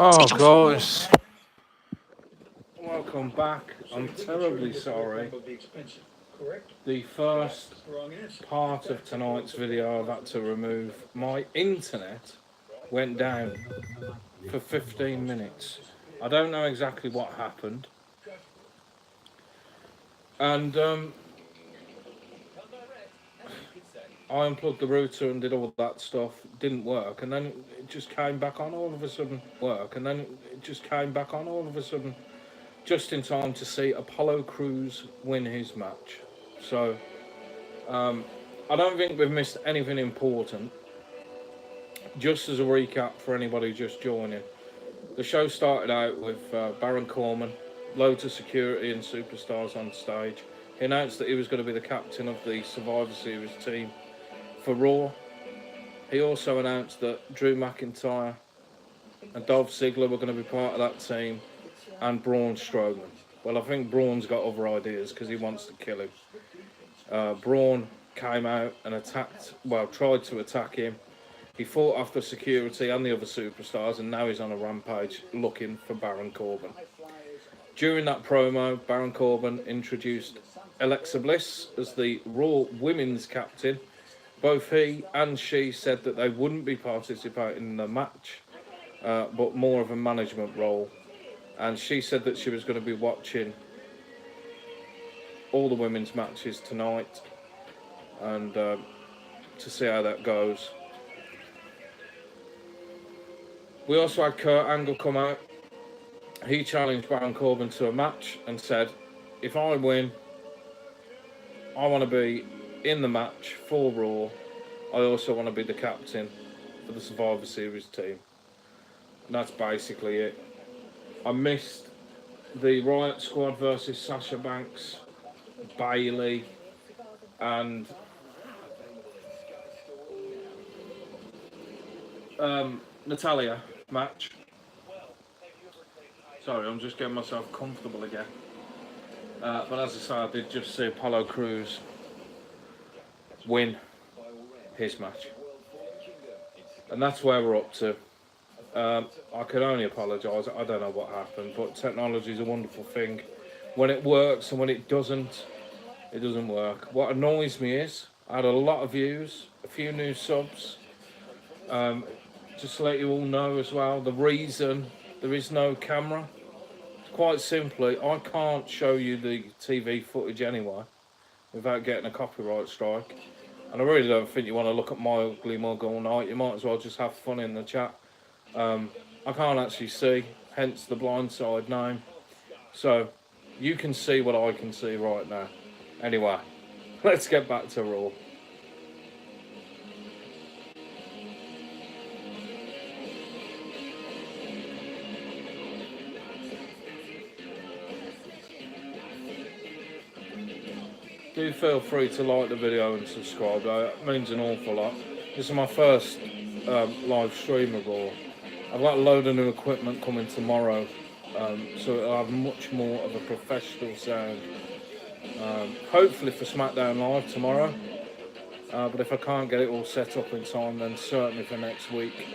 Oh, guys, welcome back. I'm terribly sorry. The first part of tonight's video I've had to remove. My internet went down for 15 minutes. I don't know exactly what happened. And I unplugged the router and did all that stuff. Didn't work. And then it just came back on all of a sudden. Just in time to see Apollo Crews win his match. So, I don't think we've missed anything important. Just as a recap for anybody just joining, the show started out with Baron Corbin, loads of security and superstars on stage. He announced that he was going to be the captain of the Survivor Series team for Raw. He also announced that Drew McIntyre and Dolph Ziggler were going to be part of that team, and Braun Strowman. Well, I think Braun's got other ideas because he wants to kill him. Braun came out and tried to attack him. He fought off the security and the other superstars, and now he's on a rampage looking for Baron Corbin. During that promo, Baron Corbin introduced Alexa Bliss as the Raw Women's Captain. Both he and she said that they wouldn't be participating in the match, but more of a management role. And she said that she was going to be watching all the women's matches tonight and to see how that goes. We also had Kurt Angle come out. He challenged Baron Corbin to a match and said, if I win, I want to be in the match for Raw. I also want to be the captain for the Survivor Series team. And that's basically it. I missed the Riot Squad versus Sasha Banks, Bayley, and Natalya match. Sorry, I'm just getting myself comfortable again. But as I say, I did just see Apollo Crews win his match. And that's where we're up to. I can only apologise. I don't know what happened, but technology is a wonderful thing. When it works and when it doesn't work. What annoys me is I had a lot of views, a few new subs. Just to let you all know as well, the reason there is no camera, quite simply, I can't show you the TV footage anyway without getting a copyright strike. And I really don't think you want to look at my ugly mug all night. You might as well just have fun in the chat. I can't actually see, hence the blindside name. So you can see what I can see right now. Anyway, let's get back to Raw. Do feel free to like the video and subscribe, it means an awful lot. This is my first live stream of Raw. I've got a load of new equipment coming tomorrow, so it'll have much more of a professional sound. Hopefully for SmackDown Live tomorrow, but if I can't get it all set up in time, then certainly for next week.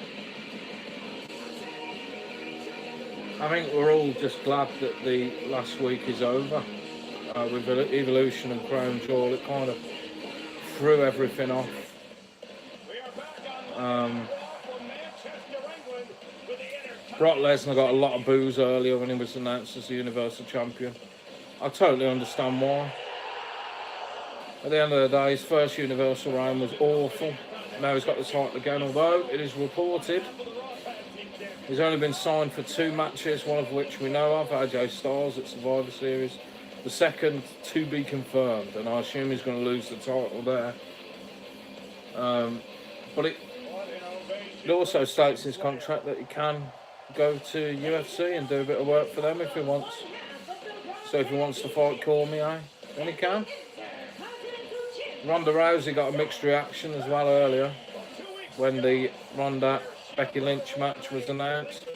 I think we're all just glad that the last week is over. With Evolution and Crown Jewel, it kind of threw everything off. Brock Lesnar got a lot of boos earlier when he was announced as the Universal Champion. I totally understand why. At the end of the day, his first Universal reign was awful. Now he's got the title again, although it is reported he's only been signed for 2 matches, one of which we know of, AJ Styles at Survivor Series. The second to be confirmed, and I assume he's going to lose the title there. But it also states in his contract that he can go to UFC and do a bit of work for them if he wants. So if he wants to fight Cormier, then he can. Ronda Rousey got a mixed reaction as well earlier when the Ronda-Becky Lynch match was announced.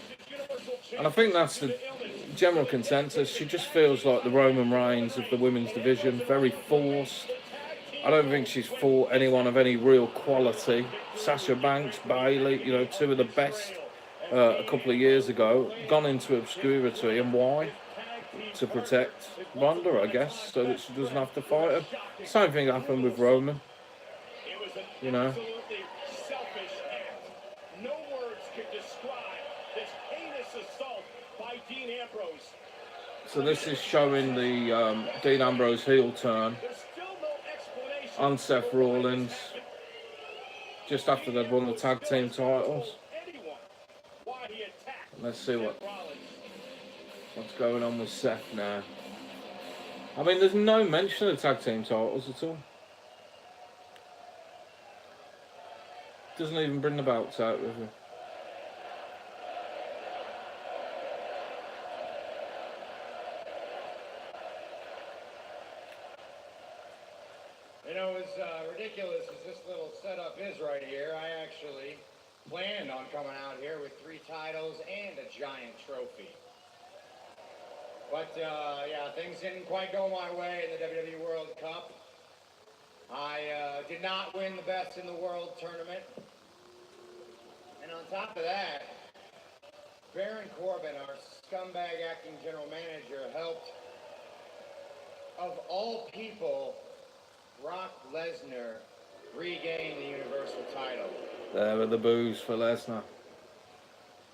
And I think that's the general consensus. She just feels like the Roman Reigns of the women's division, very forced. I don't think she's fought anyone of any real quality. Sasha Banks, Bayley, 2 of the best a couple of years ago, gone into obscurity, and why? To protect Ronda, I guess, so that she doesn't have to fight her. Same thing happened with Roman, you know. No words can describe this heinous assault by Dean Ambrose. So this is showing the Dean Ambrose heel turn on Seth Rollins just after they'd won the tag team titles. Let's see what's going on with Seth now. I mean, there's no mention of the tag team titles at all. Doesn't even bring the belts out with him. You know, as ridiculous as this little setup is right here, I actually planned on coming out here with 3 titles and a giant trophy. But, yeah, things didn't quite go my way in the WWE World Cup. I did not win the Best in the World tournament. And on top of that, Baron Corbin, our scumbag acting general manager, helped, of all people, Brock Lesnar regain the Universal title. There were the boos for Lesnar.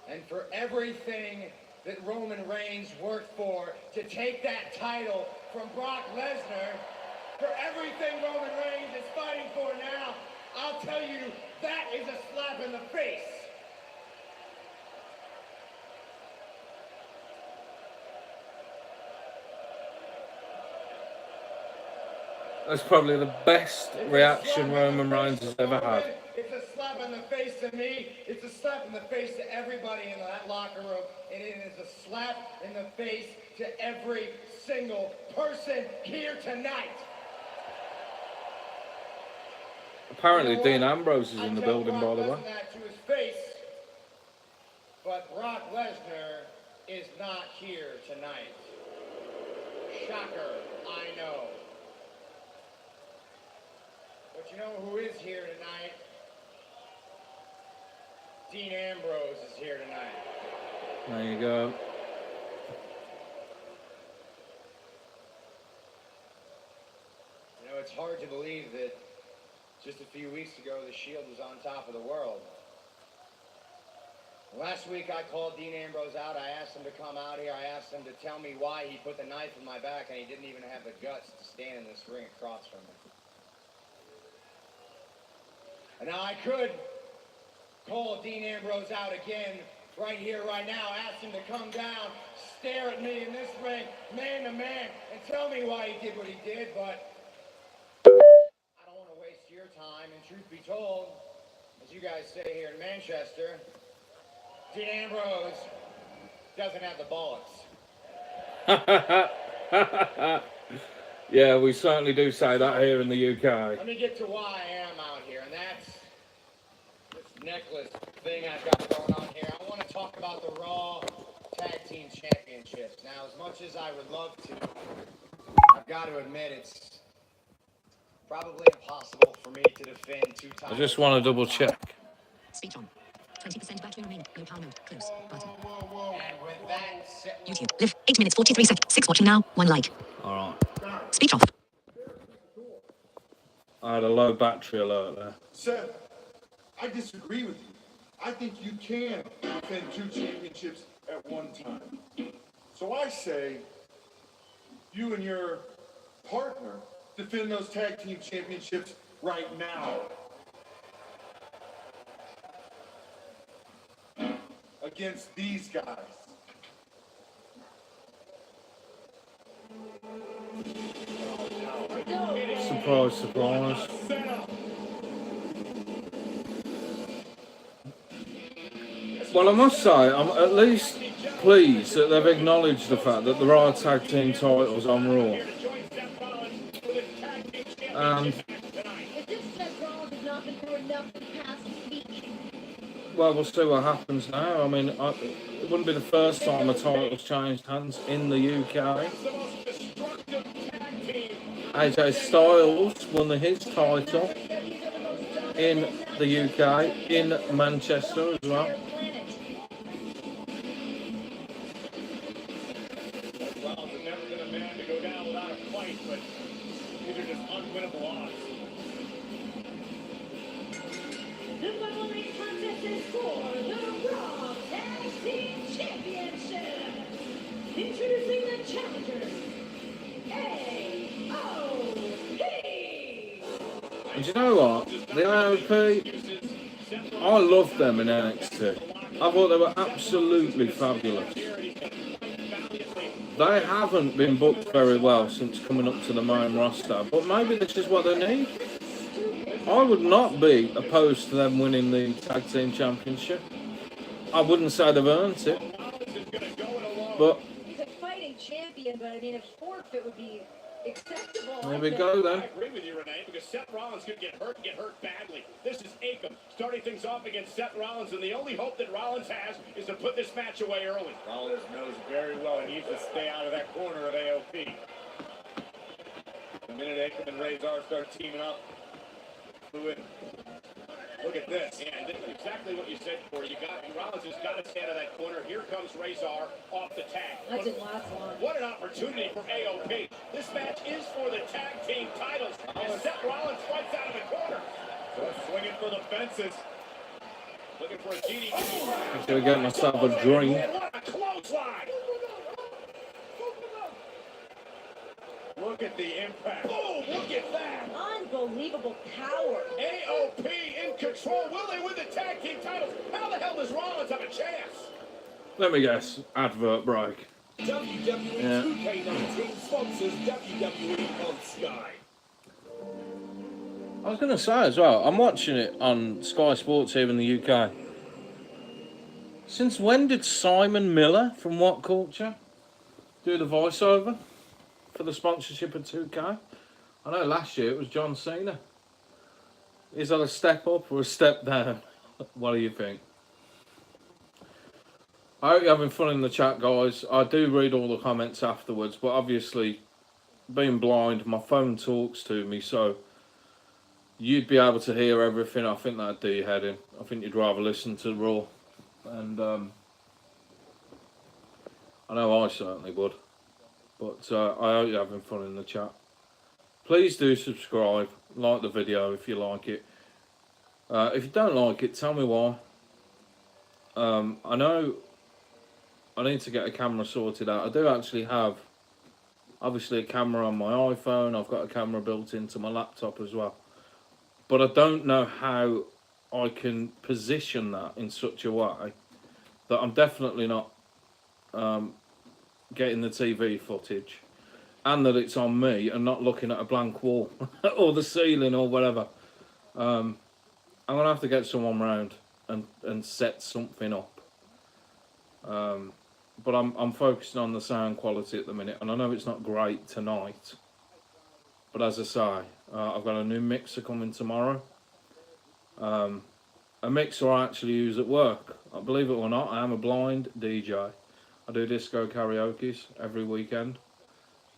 And for everything that Roman Reigns worked for to take that title from Brock Lesnar, for everything Roman Reigns is fighting for now, I'll tell you, that is a slap in the face. That's probably the best reaction Roman Reigns has ever had. It's a slap in the face to me. It's a slap in the face to everybody in that locker room. And it is a slap in the face to every single person here tonight. Apparently Dean Ambrose is in the building, by the way. That to his face, but Brock Lesnar is not here tonight. Shocker, I know. But you know who is here tonight? Dean Ambrose is here tonight. There you go. You know, it's hard to believe that just a few weeks ago, the Shield was on top of the world. Last week, I called Dean Ambrose out. I asked him to come out here. I asked him to tell me why he put the knife in my back, and he didn't even have the guts to stand in this ring across from me. And now I could call Dean Ambrose out again, right here, right now, ask him to come down, stare at me in this ring, man to man, and tell me why he did what he did, but I don't want to waste your time, and truth be told, as you guys say here in Manchester, Dean Ambrose doesn't have the bollocks. Yeah, we certainly do say that here in the UK. Let me get to why I am out here, and that's this necklace thing I've got going on here. I want to talk about the Raw Tag Team Championships. Now, as much as I would love to, I've got to admit it's probably impossible for me to defend 2 times. I just want to double check. Speech on. 20% battery remaining. No power mode. Close. Button. And with that, YouTube. Live. 8 minutes 43 seconds. 6 watching now. 1 like. Alright. Speech off. I had a low battery alert there. Seth, I disagree with you. I think you can defend 2 championships at one time. So I say, you and your partner defend those tag team championships right now. Against these guys. Surprise, surprise. Well, I must say, I'm at least pleased that they've acknowledged the fact that there are tag team titles on Raw. And well, we'll see what happens now. I mean, it wouldn't be the first time a title's changed hands in the UK. AJ Styles won his title in the UK, in Manchester as well. never been a man to go down without a fight, but these are just unwinnable odds. The following contest is for the Raw Tag Team Championship. Introducing the challengers, AOP. And you know what? The AOP, I loved them in NXT. I thought they were absolutely fabulous. They haven't been booked very well since coming up to the main roster, but maybe this is what they need. I would not be opposed to them winning the Tag Team Championship. I wouldn't say they've earned it, but He's a fighting champion, but I mean, a forfeit would be acceptable. there we go then. I agree with you, Renee, because Seth Rollins could get hurt badly. This is Akam starting things off against Seth Rollins, and the only hope that Rollins has is to put this match away early. Rollins knows very well he needs to stay out of that corner of AOP. The minute Akam and Razor start teaming up, look at this. Yeah, this is exactly what you said before. Rollins has got to stay out of that corner. Here comes Razor off the tag. That didn't last long. What an opportunity for AOP. This match is for the tag team titles. And Seth Rollins fights out of the corner. Swinging for the fences. Looking for a DDT. I'm going to get myself a drink. And what a clothesline. Look at the impact. Oh, look at that. Unbelievable power. AOP in control. Will they win the tag team titles? How the hell does Rollins have a chance? Let me guess, advert break. WWE Yeah. 2K19 sponsors WWE on Sky. I was going to say as well, I'm watching it on Sky Sports here in the UK. Since when did Simon Miller from What Culture do the voiceover for the sponsorship of 2K? I know last year it was John Cena. Is that a step up or a step down? What do you think? I hope you're having fun in the chat, guys. I do read all the comments afterwards, but obviously, being blind, my phone talks to me, so you'd be able to hear everything. I think that'd do your head in. I think you'd rather listen to Raw. And I know I certainly would. But I hope you're having fun in the chat. Please do subscribe, like the video if you like it. If you don't like it, tell me why. I know I need to get a camera sorted out. I do actually have, obviously, a camera on my iPhone. I've got a camera built into my laptop as well. But I don't know how I can position that in such a way that I'm definitely not getting the TV footage, and that it's on me and not looking at a blank wall or the ceiling or whatever. I'm gonna have to get someone round and set something up. But I'm focusing on the sound quality at the minute, and I know it's not great tonight. But as I say, I've got a new mixer coming tomorrow. A mixer I actually use at work. Believe it or not, I am a blind DJ. I do disco karaoke's every weekend.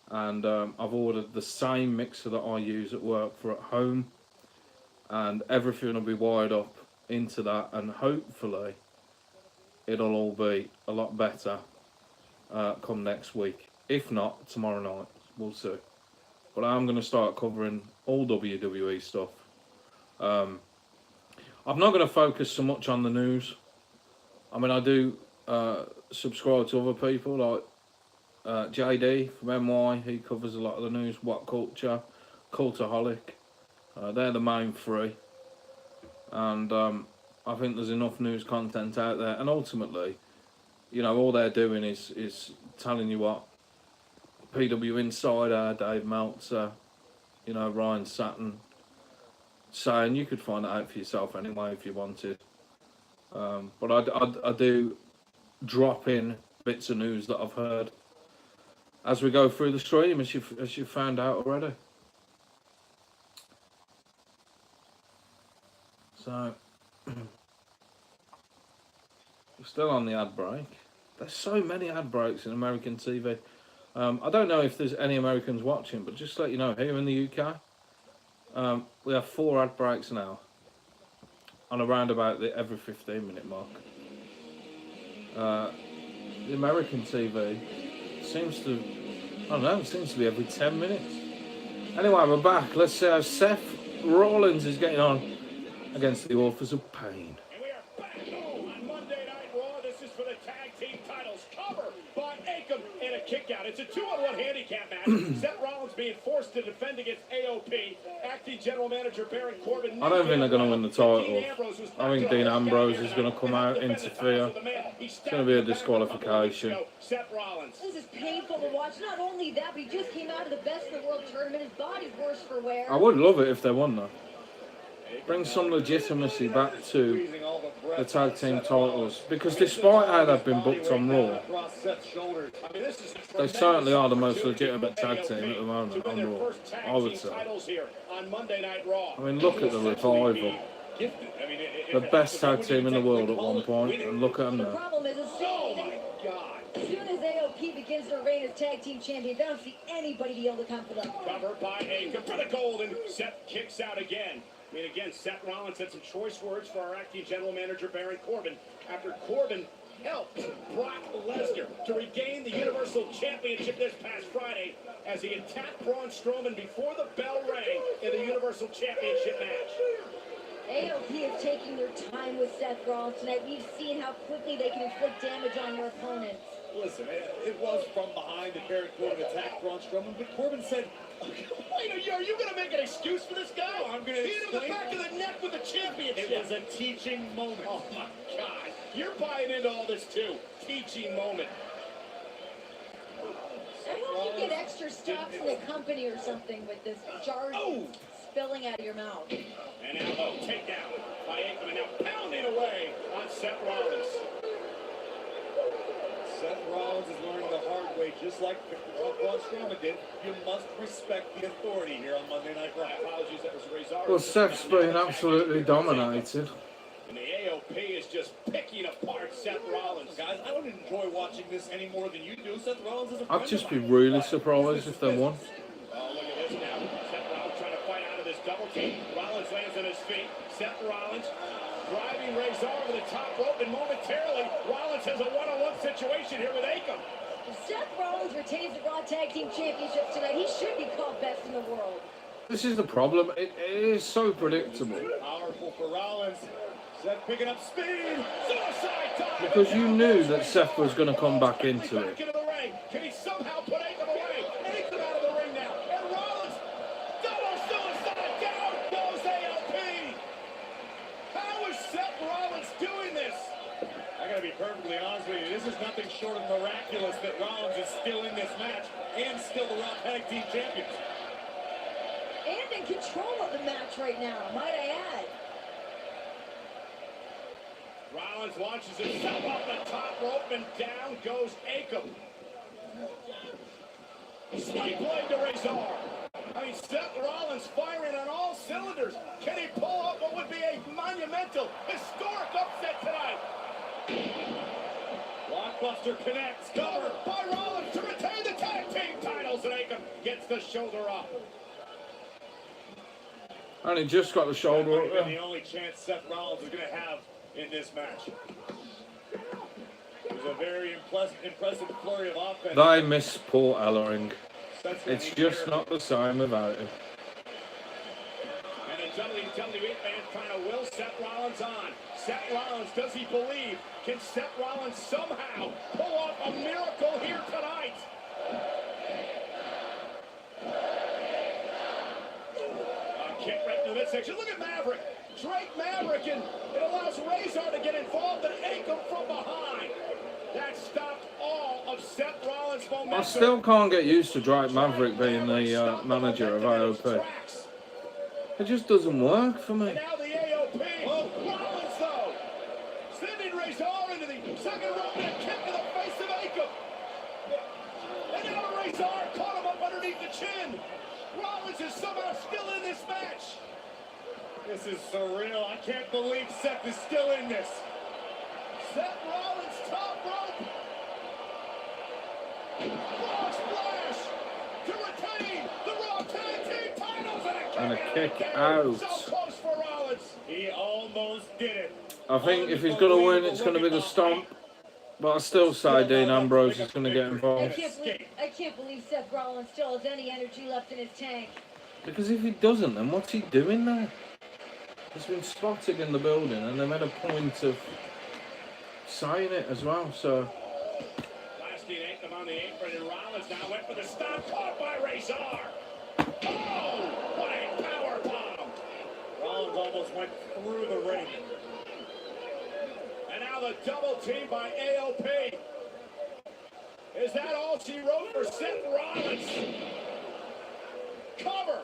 And I've ordered the same mixer that I use at work for at home. And everything will be wired up into that. And hopefully, it'll all be a lot better come next week. If not, tomorrow night. We'll see. But I'm going to start covering all WWE stuff. I'm not going to focus so much on the news. I mean, I do subscribe to other people like JD from NY. He covers a lot of the news. What Culture, Cultaholic. They're the main three. And I think there's enough news content out there. And ultimately, you know, all they're doing is telling you what PW Insider, Dave Meltzer, you know, Ryan Satin saying. You could find it out for yourself anyway if you wanted. But I do drop in bits of news that I've heard as we go through the stream, as you found out already. So we're still on the ad break. There's so many ad breaks in American TV. I don't know if there's any Americans watching, but just to let you know, here in the UK, we have 4 ad breaks now, on around about the every 15-minute mark. The American TV seems to I don't know, it seems to be every 10 minutes. Anyway, we're back. Let's see how Seth Rollins is getting on against the Authors of Pain. And we are back on Monday Night Raw. This is for the tag team titles. Cover by Akam and a kick out. It's a 2-on-1 handicap match. Seth Rollins being forced to defend against AOP. Acting General Manager Baron Corbin. I don't think they're going to win the title. I think Dean Ambrose is going to come out, interfere. It's going to be a disqualification. Seth Rollins. This is painful to watch. Not only that, but he just came out of the Best in the World tournament. His body's worse for wear. I would love it if they won, though. Bring some legitimacy back to the tag team titles, because despite how they've been booked on Raw, they certainly are the most legitimate tag team at the moment on Raw, I would say. I mean, look at the Revival. The best tag team in the world at one point, and look at them The now. problem is, as soon as AOP begins to reign as tag team champion, they don't see anybody be able to come for them. Covered by Akam for the gold, and Seth kicks out again. I mean, again, Seth Rollins had some choice words for our acting general manager, Baron Corbin, after Corbin helped Brock Lesnar to regain the Universal Championship this past Friday as he attacked Braun Strowman before the bell rang in the Universal Championship match. AOP is taking their time with Seth Rollins tonight. We've seen how quickly they can inflict damage on your opponents. Listen, it was from behind that Baron Corbin attacked Braun Strowman, but Corbin said, Wait, are you going to make an excuse for this guy? I'm going to hit him in the back of the neck with the championship. it was a teaching moment. Oh, my God. You're buying into all this, too. Teaching moment. I hope you get extra stocks in the company or something with this jar spilling out of your mouth. And elbow takedown by Akam, and now pounding away on Seth Rollins. Seth Rollins is learning the hard way, just like Braun Strowman did. You must respect the authority here on Monday Night Raw. Apologies, that was Razor. Well, Seth's been absolutely dominated. And the AOP is just picking apart Seth Rollins. Guys, I don't enjoy watching this any more than you do. Seth Rollins is a friend I'd just of be mine. really surprised if they won. Oh, look at this now. Seth Rollins trying to fight out of this double team. Rollins lands on his feet. Seth Rollins driving Razor over the top rope, and momentarily, Rollins has a one-on-one situation here with Akam. If Seth Rollins retains the Raw Tag Team Championship tonight, he should be called best in the world. This is the problem. It is so predictable. Powerful for Rollins. Seth picking up speed. Suicide dive. Because you knew that Seth was going to come back into Back it. into the ring. Can he somehow put Akam away? Akam out of the ring now. And Rollins, double suicide, down goes AOP. How is Seth Rollins doing this? I gotta be perfectly honest with you, this is nothing short of miraculous that Rollins is still in this match and still the Raw Tag Team Champions. And in control of the match right now, might I add. Rollins launches himself off the top rope, and down goes Akam. Slight blade to Razor. I mean, Seth Rollins firing on all cylinders. Can he pull off what would be a monumental, historic upset tonight? Blockbuster connects, Covered by Rollins to retain the tag team titles, and Akam gets the shoulder up. And he just got the shoulder That up might have been there. the only chance Seth Rollins is going to have in this match. It was a very impressive flurry of offense. They miss Paul Ellering. Seth's gonna It's need just to- not the same without him. And the WWE fans trying to will Seth Rollins on. Seth Rollins, does he believe? Can Seth Rollins somehow pull off a miracle here tonight? A kick right through the midsection. Look at Maverick. Drake Maverick, and it allows Razor to get involved and Akam from behind. That stopped all of Seth Rollins' momentum. I still can't get used to Drake Maverick being the manager of AOP. It just doesn't work for me. And now the AOP. Oh, Rollins, though. Sending Razor into the second rope and a kick to the face of Akam. And now Razor caught him up underneath the chin. Rollins is somehow still in this match. This is surreal. I can't believe Seth is still in this. Seth Rollins top rope. Frog splash to retain the Raw Tag Team titles, And a kick again. out. So close for Rollins. He almost did it. I think if he's going to win, it's going to be the stomp. But I still say Dean Ambrose is going to get I involved. can't believe Seth Rollins still has any energy left in his tank. Because if he doesn't, then what's he doing there? He's been spotted in the building, and they made a point of saying it as well. So Blasting Anthem on the apron, and Rollins now went for the stop, caught by Razor. Oh, what a power bomb! Rollins almost went through the ring. And now the double team by AOP. Is that all she wrote for Seth Rollins? Cover.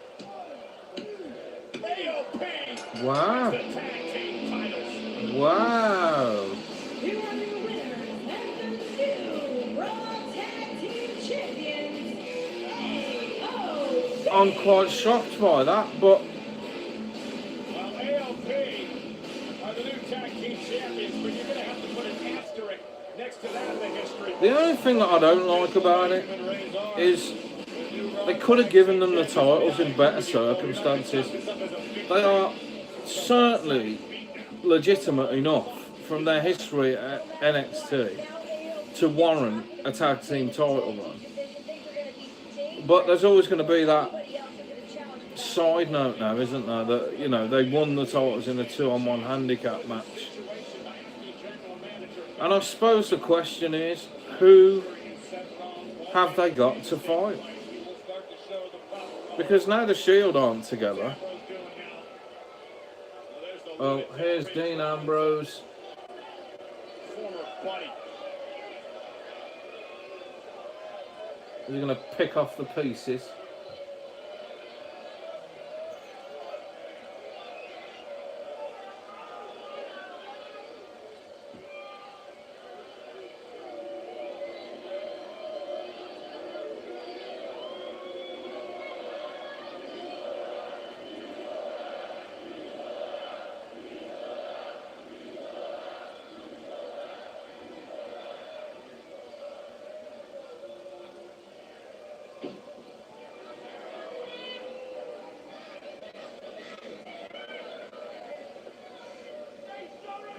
AOP. wow, The tag team titles. wow. Here are your winners and the new Raw Tag Team Champions, AOP. I'm quite shocked by that, but Well, AOP are the new tag team champions, but you're going to have to put an asterisk next to that in the history. the only thing that I don't like about it is they could have given them the titles in better circumstances. They are certainly legitimate enough from their history at NXT to warrant a tag team title run. But there's always going to be that side note now, isn't there? That, you know, they won the titles in a 2-on-1 handicap match. And I suppose the question is, who have they got to fight? Because now the Shield aren't together. Oh, here's Dean Ambrose. Former buddy. He's going to pick off the pieces.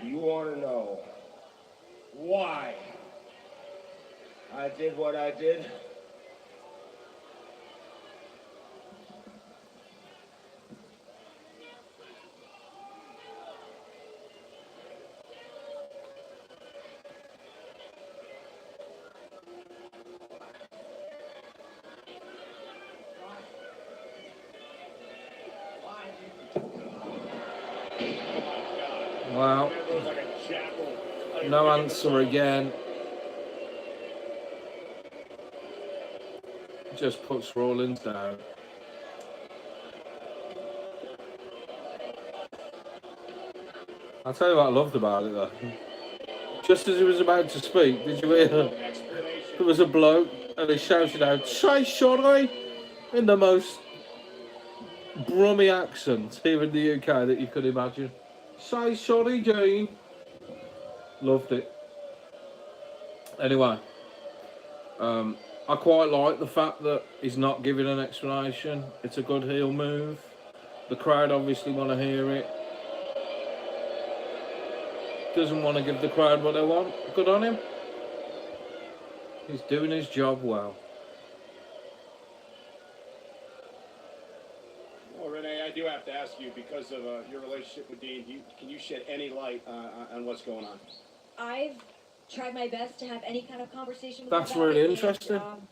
You want to know why I did what I did? Wow. No answer again. Just puts Rollins down. I'll tell you what I loved about it though. Just as he was about to speak, did you hear? There was a bloke and he shouted out, "Say sorry," in the most brummy accent here in the UK that you could imagine. "Say sorry, Dean." Loved it. Anyway, I quite like the fact that he's not giving an explanation. It's a good heel move. The crowd obviously want to hear it. Doesn't want to give the crowd what they want. Good on him. He's doing his job well. Well, Renee, I do have to ask you, because of your relationship with Dean, can you shed any light on what's going on? I've tried my best to have any kind of conversation with That's him about really it, interesting. and,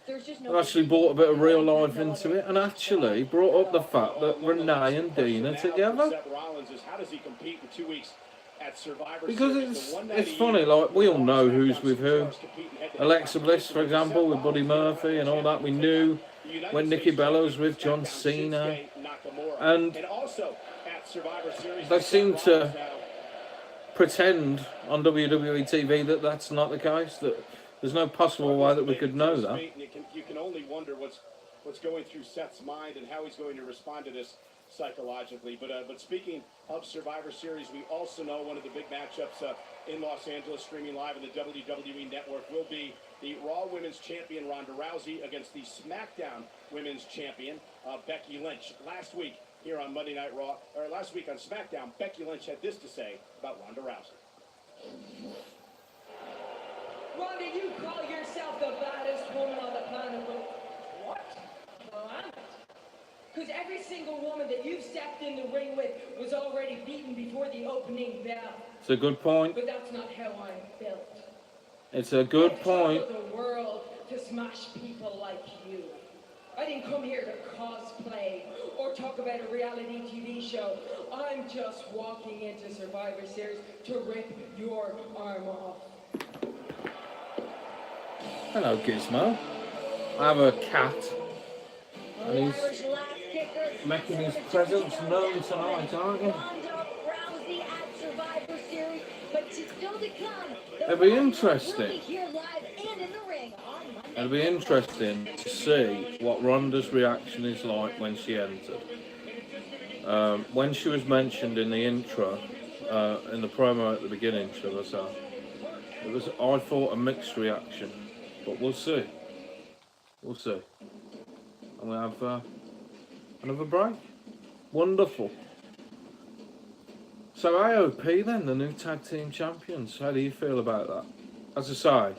there's just no I've actually brought a bit of real life into it, and actually brought up the fact that Renee and Dean are together. Seth Rollins is, how does he compete in 2 weeks at Survivor Because Series? it's funny, like, we all know who's with who. Alexa Bliss, for example, with Buddy Murphy and all that. We knew when Nikki Bella was with John Cena. And they seem to pretend on WWE TV that that's not the case, that there's no possible way that we could know that. You can only wonder what's going through Seth's mind and how he's going to respond to this psychologically. But speaking of Survivor Series, we also know one of the big matchups in Los Angeles, streaming live on the WWE Network, will be the Raw Women's Champion Ronda Rousey against the SmackDown Women's Champion Becky Lynch. Last week here on Monday Night Raw, or last week on SmackDown, Becky Lynch had this to say about Ronda Rousey. Ronda, you call yourself the baddest woman on the planet, but what? Well, I'm it. Because every single woman that you've stepped in the ring with was already beaten before the opening bell. It's a good point. But that's not how I'm built. It's a good point. I've traveled the world to smash people like you. I didn't come here to cosplay or talk about a reality TV show. I'm just walking into Survivor Series to rip your arm off. Hello, Gizmo. I have a cat, and he's making his presence known tonight, aren't you? It'll be interesting. It'll be interesting to see what Ronda's reaction is like when she entered. When she was mentioned in the intro, in the promo at the beginning, shall I say, I thought a mixed reaction, but we'll see. We'll see. And we have another break. Wonderful. So AOP then, the new tag team champions. How do you feel about that? As I say,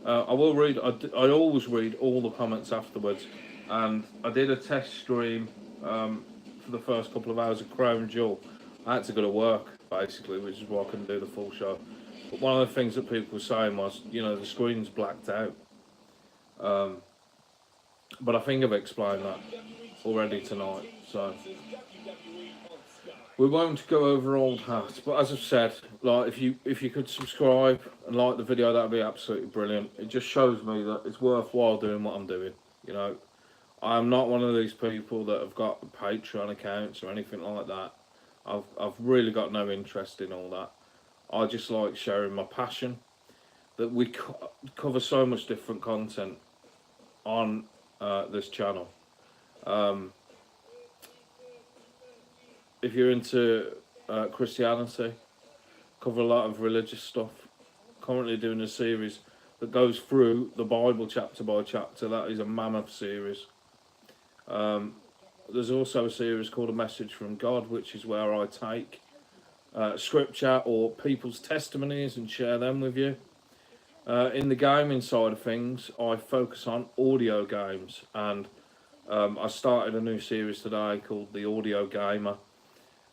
I will read. I always read all the comments afterwards, and I did a test stream for the first couple of hours of Crown Jewel. I had to go to work basically, which is why I couldn't do the full show. But one of the things that people were saying was, you know, the screen's blacked out. But I think I've explained that already tonight, so we won't go over old hats. But as I've said, like if you could subscribe and like the video, that'd be absolutely brilliant. It just shows me that it's worthwhile doing what I'm doing. You know, I'm not one of these people that have got Patreon accounts or anything like that. I've really got no interest in all that. I just like sharing my passion. That we cover so much different content on this channel. If you're into Christianity, cover a lot of religious stuff. Currently doing a series that goes through the Bible chapter by chapter. That is a mammoth series. There's also a series called A Message from God, which is where I take scripture or people's testimonies and share them with you. In the gaming side of things, I focus on audio games, and I started a new series today called The Audio Gamer.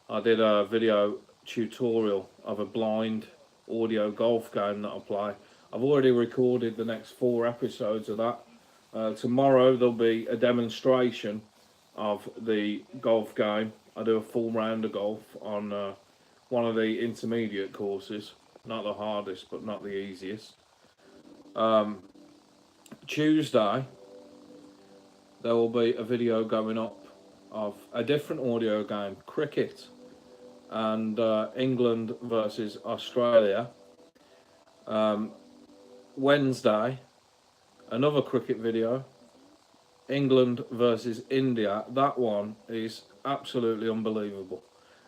I did a video tutorial of a blind audio golf game that I play. I've already recorded the next 4 episodes of that. Tomorrow there'll be a demonstration of the golf game. I do a full round of golf on one of the intermediate courses. Not the hardest, but not the easiest. Tuesday there will be a video going up of a different audio game, cricket, and England versus Australia. Wednesday, another cricket video, England versus India. That one is absolutely unbelievable.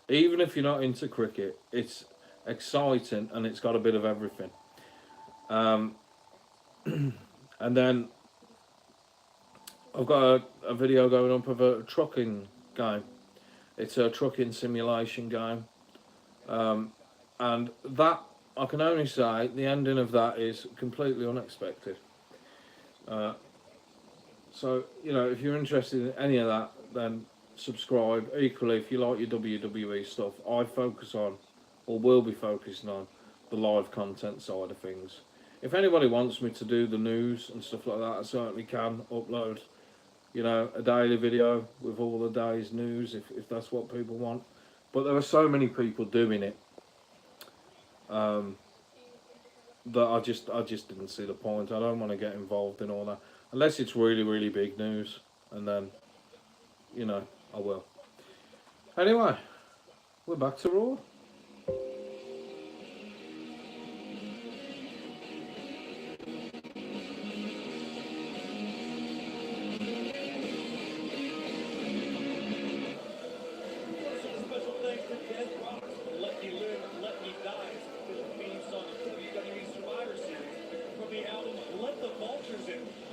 Even if you're not into cricket, it's exciting and it's got a bit of everything. And then I've got a video going up of a trucking game. It's a trucking simulation game. And that, I can only say, the ending of that is completely unexpected. So, you know, if you're interested in any of that, then subscribe. Equally, if you like your WWE stuff, I focus on, or will be focusing on, the live content side of things. If anybody wants me to do the news and stuff like that, I certainly can upload, you know, a daily video with all the day's news if that's what people want. But there are so many people doing it that I just didn't see the point. I don't want to get involved in all that unless it's really, really big news, and then, you know, I will. Anyway, we're back to Raw.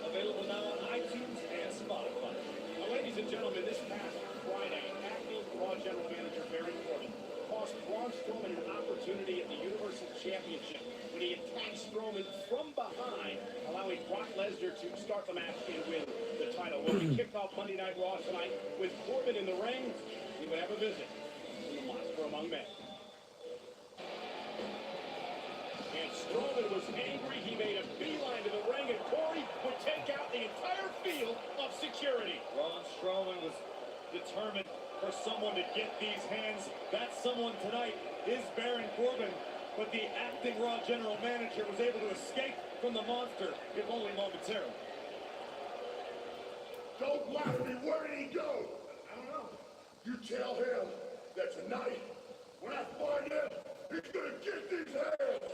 Available now on iTunes and Spotify. Now, ladies and gentlemen, this past Friday, acting Raw General Manager Baron Corbin caused cost Braun Strowman an opportunity at the Universal Championship when he attacked Strowman from behind, allowing Brock Lesnar to start the match and win the title. When we kicked off Monday Night Raw tonight with Corbin in the ring, we would have a visit from the Monster Among Men. And Strowman was angry. He made a beeline to the ring, and Corey would take out the entire field of security. Braun Strowman was determined for someone to get these hands. That someone tonight is Baron Corbin, but the acting Raw general manager was able to escape from the monster, if only momentarily. Don't lie to me. Where did he go? I don't know. You tell him that tonight, when I find him, he's gonna get these hands.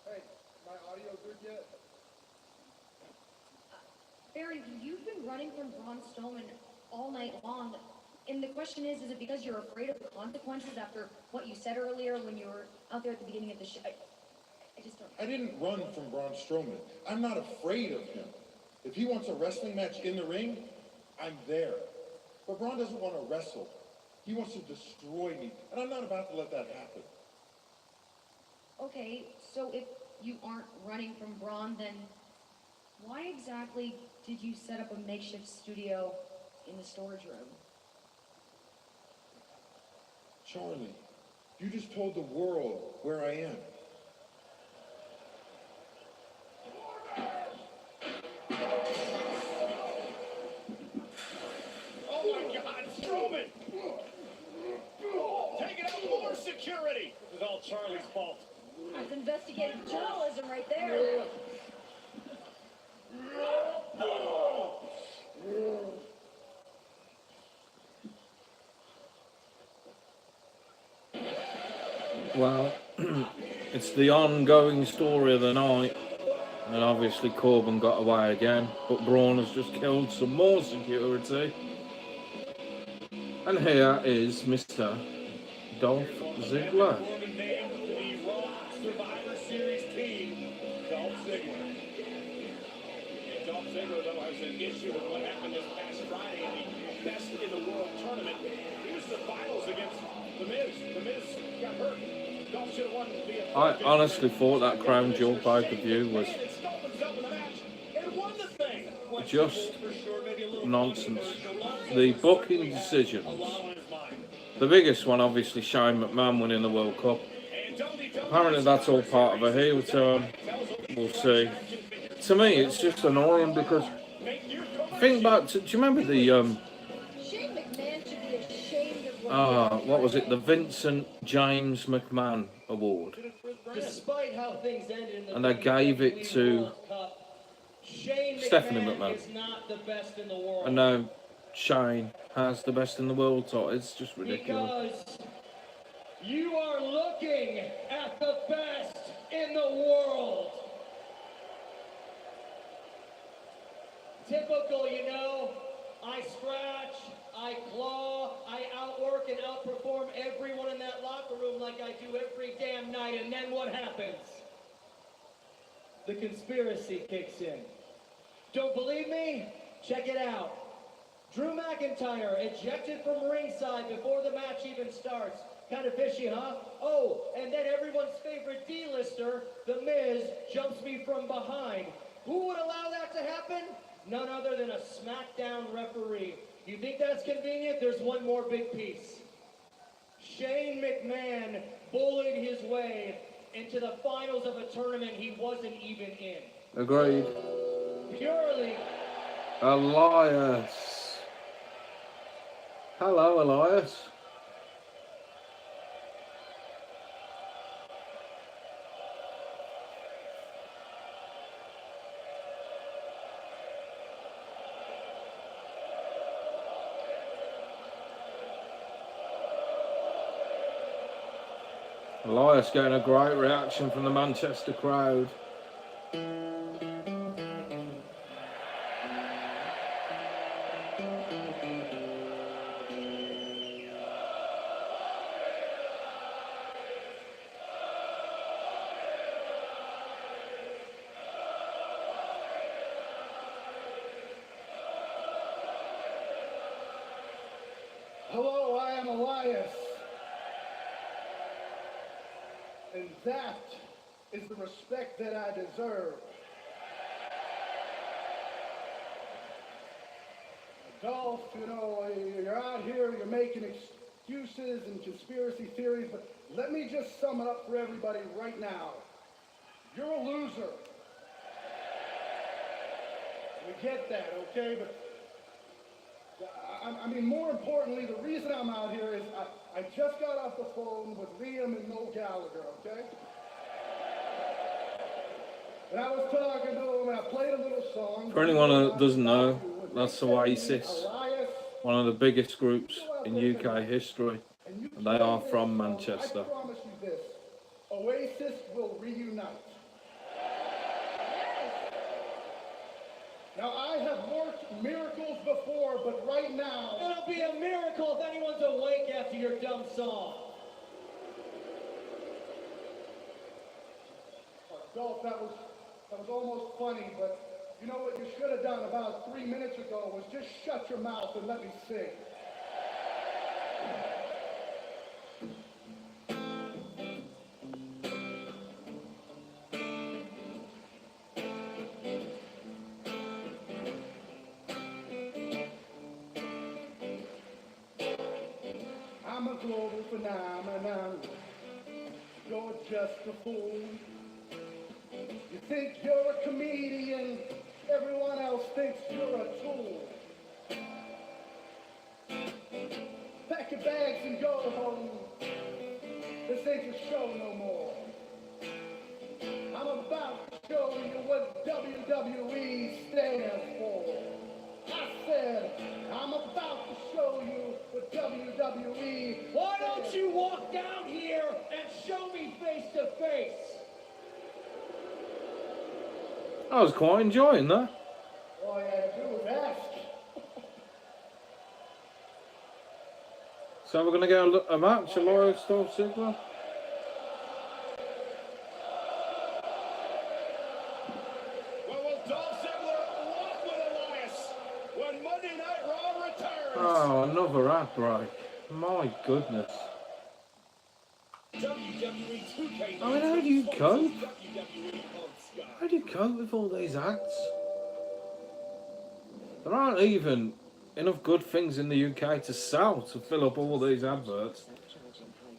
Hey, my audio good yet? Baron, you've been running from Braun Strowman all night long. And the question is it because you're afraid of the consequences after what you said earlier when you were out there at the beginning of the show? I just don't. I didn't run from Braun Strowman. I'm not afraid of him. If he wants a wrestling match in the ring, I'm there. But Braun doesn't want to wrestle. He wants to destroy me, and I'm not about to let that happen. Okay, so if you aren't running from Braun, then why exactly did you set up a makeshift studio in the storage room? Charlie, you just told the world where I am. Oh my God, Strowman! Taking out more security! It was all Charlie's fault. That's investigative journalism right there. Well, it's the ongoing story of the night. And obviously Corbin got away again, but Braun has just killed some more security. And here is Mr. Dolph Ziggler. Corbin named to the Raw Survivor Series team, Dolph Ziggler. And Dolph Ziggler, though, has an issue with what happened this past Friday in the Best in the World tournament. He was the finals against The Miz. The Miz got hurt. Dolph should have won the I honestly thought that Crown Jewel pay-per-view was just nonsense. The booking decisions. The biggest one, obviously, Shane McMahon winning the World Cup. Apparently that's all part of a heel turn. We'll see. To me, it's just annoying because think back to, do you remember the Shane McMahon should be ashamed of what what was it? The Vincent James McMahon Award. Despite how things ended in the And they gave it to World Cup, Shane Stephanie McMahon McMahon. is not the best in the world. And now Shane has the best in the world title. It's just ridiculous. Because you are looking at the best in the world. Typical, you know. I scratch, I claw, I outwork and outperform everyone in that locker room like I do every damn night. And then what happens? The conspiracy kicks in. Don't believe me? Check it out. Drew McIntyre ejected from ringside before the match even starts. Kind of fishy, huh? Oh, and then everyone's favorite D-lister, The Miz, jumps me from behind. Who would allow that to happen? None other than a SmackDown referee. You think that's convenient? There's one more big piece. Shane McMahon bullied his way into the finals of a tournament he wasn't even in. Agreed. Purely. Elias. Hello, Elias. Elias getting a great reaction from the Manchester crowd. Elias. And that is the respect that I deserve. Dolph, you know, you're out here, you're making excuses and conspiracy theories, but let me just sum it up for everybody right now. You're a loser. We get that, okay? But I mean, more importantly, the reason I'm out here is I just got off the phone with Liam and Noel Gallagher, okay? And I was talking to him, and I played a little song. For anyone who doesn't know, that's Oasis, one of the biggest groups in UK history, and they are from Manchester. I promise you this, Oasis will reunite. Now, I have worked miracles before, but right now... It'll be a miracle if anyone's awake after your dumb song. Dolph, that was almost funny, but you know what you should have done about 3 minutes ago was just shut your mouth and let me sing. I'm a global phenomenon. You're just a fool. You think you're a comedian, everyone else thinks you're a tool. Pack your bags and go home. This ain't your show no more. I'm about to show you what WWE stands for. I said, I'm about to show you what WWE... Why don't you walk down here and show me face to face? I was quite enjoying that. All you had to do was ask. So we're going to get a match, a Laura Dolph Ziggler. Well, will Dolph Ziggler walk with Elias when Monday Night Raw returns? Oh, another ad break. My goodness. WWE 2K. I mean, how do you cope? How do you cope with all these acts? There aren't even enough good things in the UK to sell to fill up all these adverts.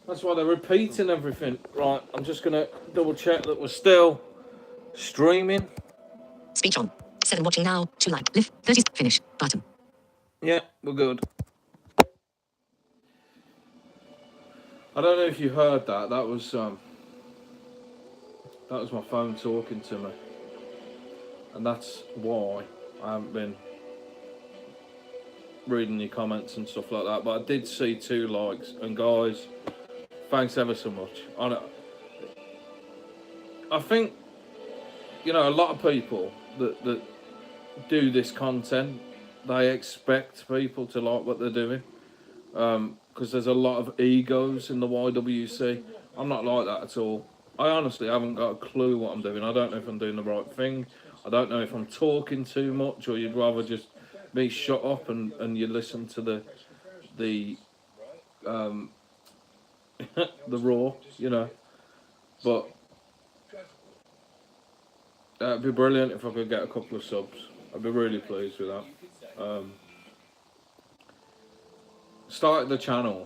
That's why they're repeating everything. Right, I'm just going to double check that we're still streaming. Speech on. 7 watching now. 2 like. Live. 30. Finish. Button. Yeah, we're good. I don't know if you heard that. That was my phone talking to me, and that's why I haven't been reading your comments and stuff like that. But I did see 2 likes, and guys, thanks ever so much. I think, you know, a lot of people that do this content, they expect people to like what they're doing. Because there's a lot of egos in the YWC. I'm not like that at all. I honestly haven't got a clue what I'm doing. I don't know if I'm doing the right thing. I don't know if I'm talking too much, or you'd rather just me shut up and you listen to the the Raw, you know. But it'd be brilliant if I could get a couple of subs. I'd be really pleased with that. Started the channel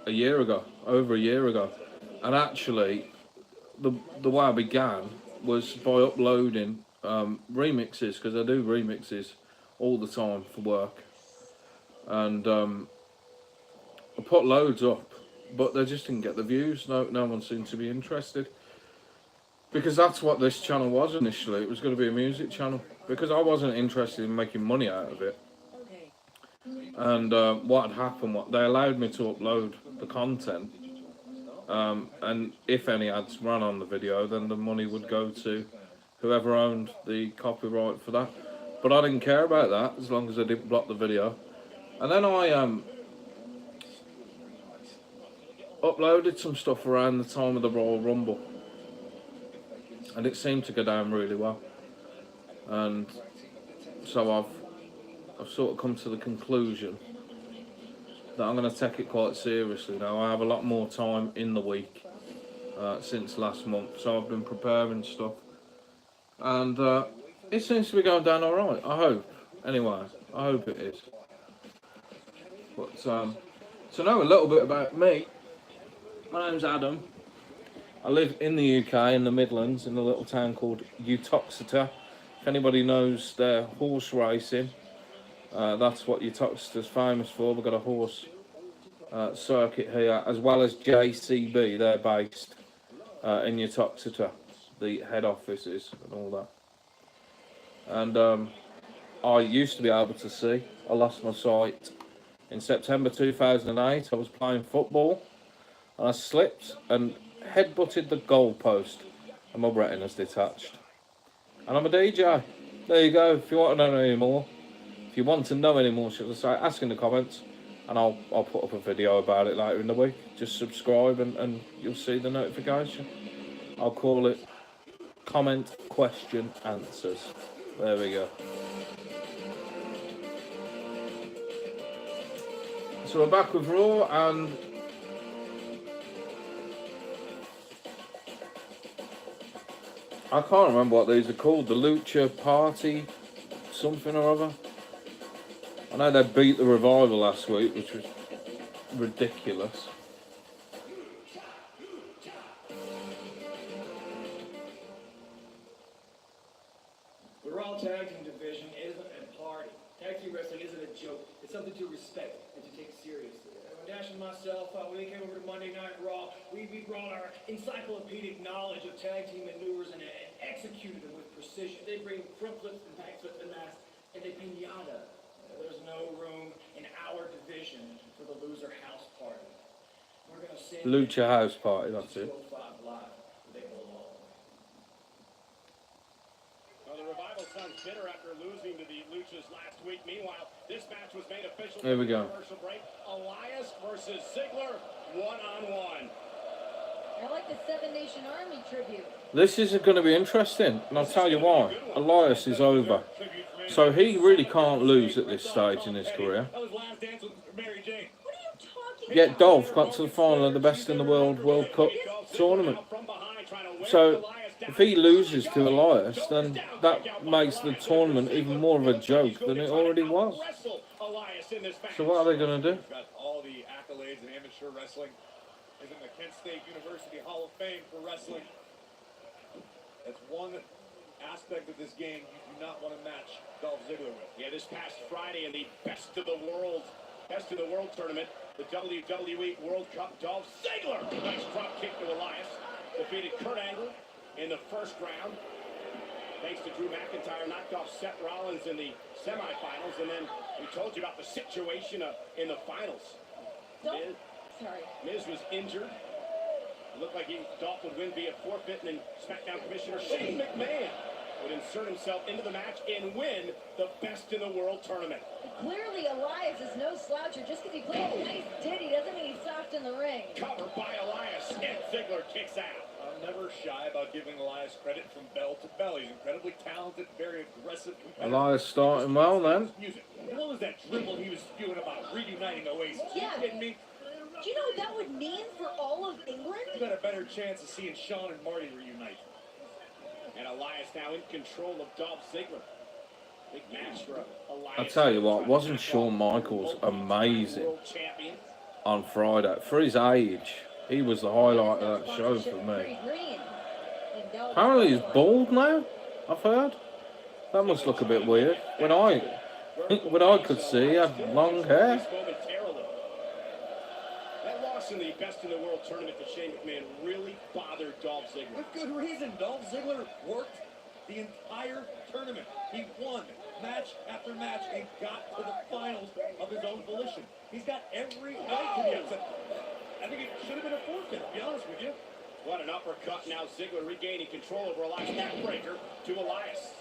over a year ago, and actually the way I began was by uploading remixes, because I do remixes all the time for work, and I put loads up, but they just didn't get the views. No one seemed to be interested, because that's what this channel was initially. It was going to be a music channel, because I wasn't interested in making money out of it. And what had happened, they allowed me to upload the content, and if any ads ran on the video, then the money would go to whoever owned the copyright for that. But I didn't care about that, as long as I didn't block the video. And then I uploaded some stuff around the time of the Royal Rumble, and it seemed to go down really well. And so I've sort of come to the conclusion that I'm going to take it quite seriously now. I have a lot more time in the week since last month, so I've been preparing stuff, and it seems to be going down all right. I hope. Anyway, I hope it is. But to know a little bit about me, my name's Adam. I live in the UK, in the Midlands, in a little town called Uttoxeter. If anybody knows their horse racing, that's what Uttoxeter's famous for. We've got a horse circuit here, as well as JCB. They're based in Uttoxeter, the head offices and all that. And I used to be able to see. I lost my sight in September 2008. I was playing football and I slipped and headbutted the goalpost and my retina's detached. And I'm a DJ. There you go. If you want to know any more, if you want to know any more, should I say, ask in the comments, and I'll put up a video about it later in the week. Just subscribe and you'll see the notification. I'll call it Comment, Question, Answers. There we go. So we're back with Raw, and I can't remember what these are called. The Lucha Party something or other. I know they beat the Revival last week, which was ridiculous. The Raw Tag Team division isn't a party. Tag team wrestling isn't a joke. It's something to respect and to take seriously. When Dash and myself, when we came over to Monday Night Raw, we brought our encyclopedic knowledge of tag team maneuvers and executed them with precision. They bring front flips and back flips and masks, and they pinata. There's no room in our division for the loser house party. We're gonna send Lucha House Party, that's it. They belong. Well, the Revival sounds bitter after losing to the Luchas last week. Meanwhile, this match was made official. Here we go. Commercial break. Elias versus Ziggler, one-on-one. I like the Seven Nation Army tribute. This is going to be interesting, and I'll tell you why. Elias is over, so he really can't lose at this stage in his career. That was last dance with Mary Jane. What are you talking Yet Dolph got to the final of the Best in the World World Cup tournament. So if he loses to Elias, then that makes the tournament even more of a joke than it already was. So what are they going to do? Got all the accolades in amateur wrestling. Is in the Kent State University Hall of Fame for wrestling. That's one aspect of this game you do not want to match Dolph Ziggler with. Yeah, this past Friday in the Best of the World tournament, the WWE World Cup, Dolph Ziggler, nice drop kick to Elias, defeated Kurt Angle in the first round. Thanks to Drew McIntyre, knocked off Seth Rollins in the semifinals, and then we told you about the situation in the finals. Miz was injured. It looked like Dolph would win via forfeit, and then SmackDown Commissioner Shane McMahon would insert himself into the match and win the Best in the World tournament. Clearly, Elias is no sloucher. Just because he played a nice ditty doesn't mean he's soft in the ring. Covered by Elias, and Ziggler kicks out. I'm never shy about giving Elias credit from bell to bell. He's incredibly talented, very aggressive competitor. Elias starting well then. Music. What was that dribble he was spewing about reuniting Oasis? Yeah. Are you kidding me? Do you know what that would mean for all of England? You got a better chance of seeing Sean and Marty reunite. And Elias now in control of Dolph Ziggler. Big match for Elias. I tell you what, wasn't Shawn Michaels amazing on Friday? For his age, he was the highlight of that show for me. Apparently he's bald now, I've heard. That must look a bit weird. When I could see he had long hair. That loss in the Best in the World tournament to Shane McMahon really bothered Dolph Ziggler. With good reason. Dolph Ziggler worked the entire tournament. He won match after match and got to the finals of his own volition. He's got every right to be upset. I think it should have been a forfeit, to be honest with you. What an uppercut. Now Ziggler regaining control over Elias. Neckbreaker to Elias.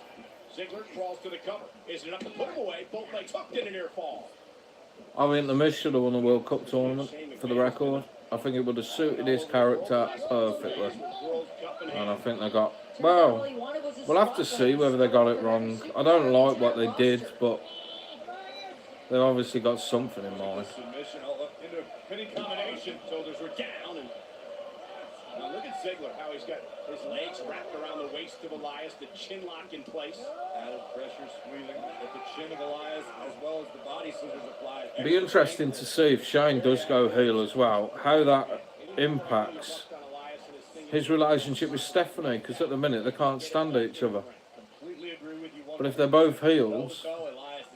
Ziggler crawls to the cover. Is it enough to put him away? Both legs hooked in a near fall. I think the Miz should have won the World Cup tournament, for the record. I think it would have suited his character perfectly. And I think they got... Well, we'll have to see whether they got it wrong. I don't like what they did, but they've obviously got something in mind. Submission. Pinning combination. Shoulders were down. And now look at Ziggler, how he's got his legs wrapped around the waist of Elias, the chin lock in place. Added pressure squeezing at the chin of Elias, as well as the body scissors applied. It'd be interesting to see if Shane does go heel as well, how that impacts his relationship with Stephanie, because at the minute they can't stand each other. Completely agree with you. But if they're both heels,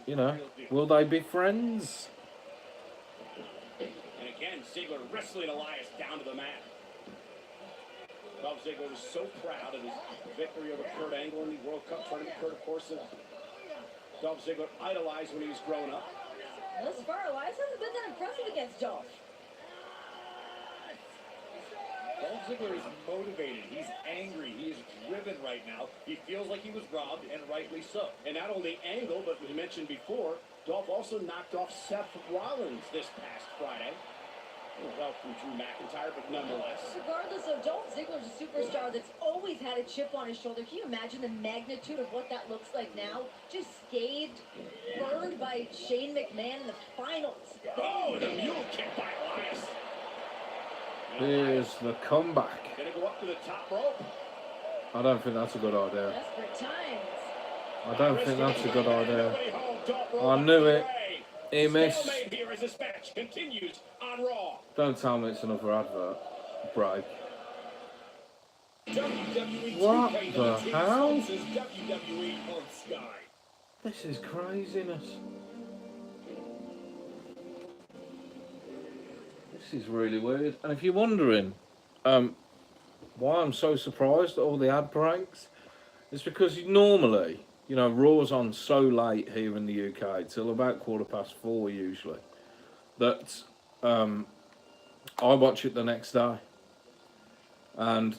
you know, will they be friends? And again, Ziggler wrestling Elias down to the mat. Dolph Ziggler was so proud of his victory over Kurt Angle in the World Cup tournament. Kurt, of course, Dolph Ziggler idolized when he was growing up. Thus far, Elias hasn't been that impressive against Dolph. Dolph Ziggler is motivated. He's angry. He is driven right now. He feels like he was robbed, and rightly so. And not only Angle, but we mentioned before, Dolph also knocked off Seth Rollins this past Friday. Well, from Drew McIntyre, but nonetheless. Regardless of Dolph Ziggler's a superstar that's always had a chip on his shoulder. Can you imagine the magnitude of what that looks like now? Just scathed, burned by Shane McMahon in the finals. Oh, and a mule kick by Elias. Here's the comeback. Gonna go up to the top rope. I don't think that's a good idea. Desperate times. I don't think that's a good idea. I knew it. He missed. Here as this match continues on Raw. Don't tell me it's another advert break. WWE What 2K19 the hell? sponsors WWE on Sky. This is craziness. This is really weird. And if you're wondering why I'm so surprised at all the ad breaks, it's because normally, you know, Raw's on so late here in the UK, till about 4:15 usually, that I watch it the next day. And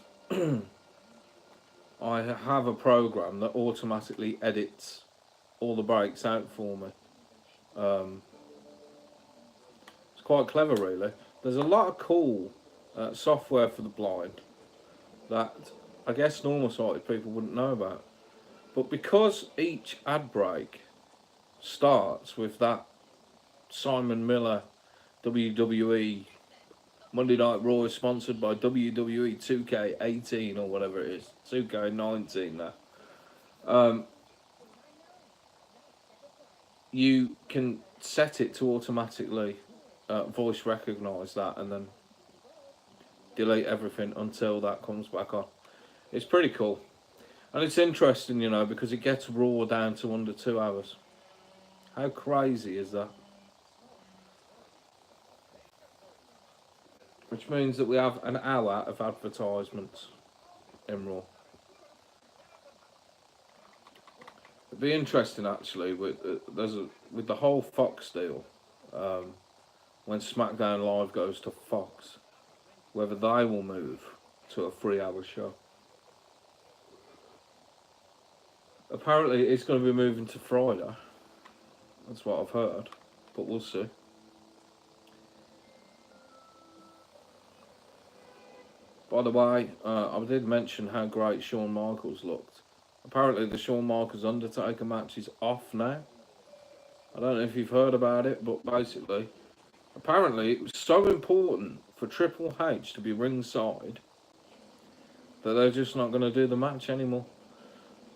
I have a program that automatically edits all the breaks out for me. It's quite clever, really. There's a lot of cool software for the blind that I guess normal sighted people wouldn't know about. But because each ad break starts with that Simon Miller WWE Monday Night Raw is sponsored by WWE 2K18 or whatever it is, 2K19 now. You can set it to automatically voice recognise that and then delete everything until that comes back on. It's pretty cool. And it's interesting, you know, because it gets Raw down to under 2 hours. How crazy is that? Which means that we have an hour of advertisements in Raw. It'd be interesting, actually, with the whole Fox deal, when SmackDown Live goes to Fox, whether they will move to a 3-hour show. Apparently, it's going to be moving to Friday. That's what I've heard, but we'll see. By the way, I did mention how great Shawn Michaels looked. Apparently, the Shawn Michaels Undertaker match is off now. I don't know if you've heard about it, but basically, apparently, it was so important for Triple H to be ringside that they're just not going to do the match anymore.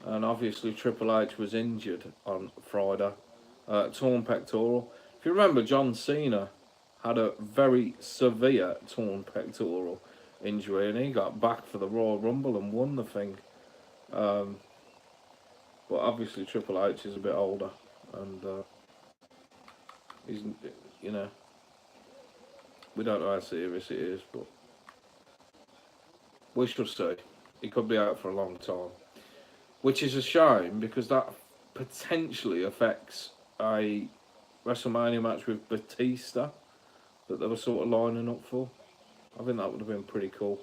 And obviously Triple H was injured on Friday, torn pectoral. If you remember, John Cena had a very severe torn pectoral injury and he got back for the Royal Rumble and won the thing. But obviously Triple H is a bit older and he's, you know, we don't know how serious it is, but we shall see. He could be out for a long time. Which is a shame because that potentially affects a WrestleMania match with Batista that they were sort of lining up for. I think that would have been pretty cool.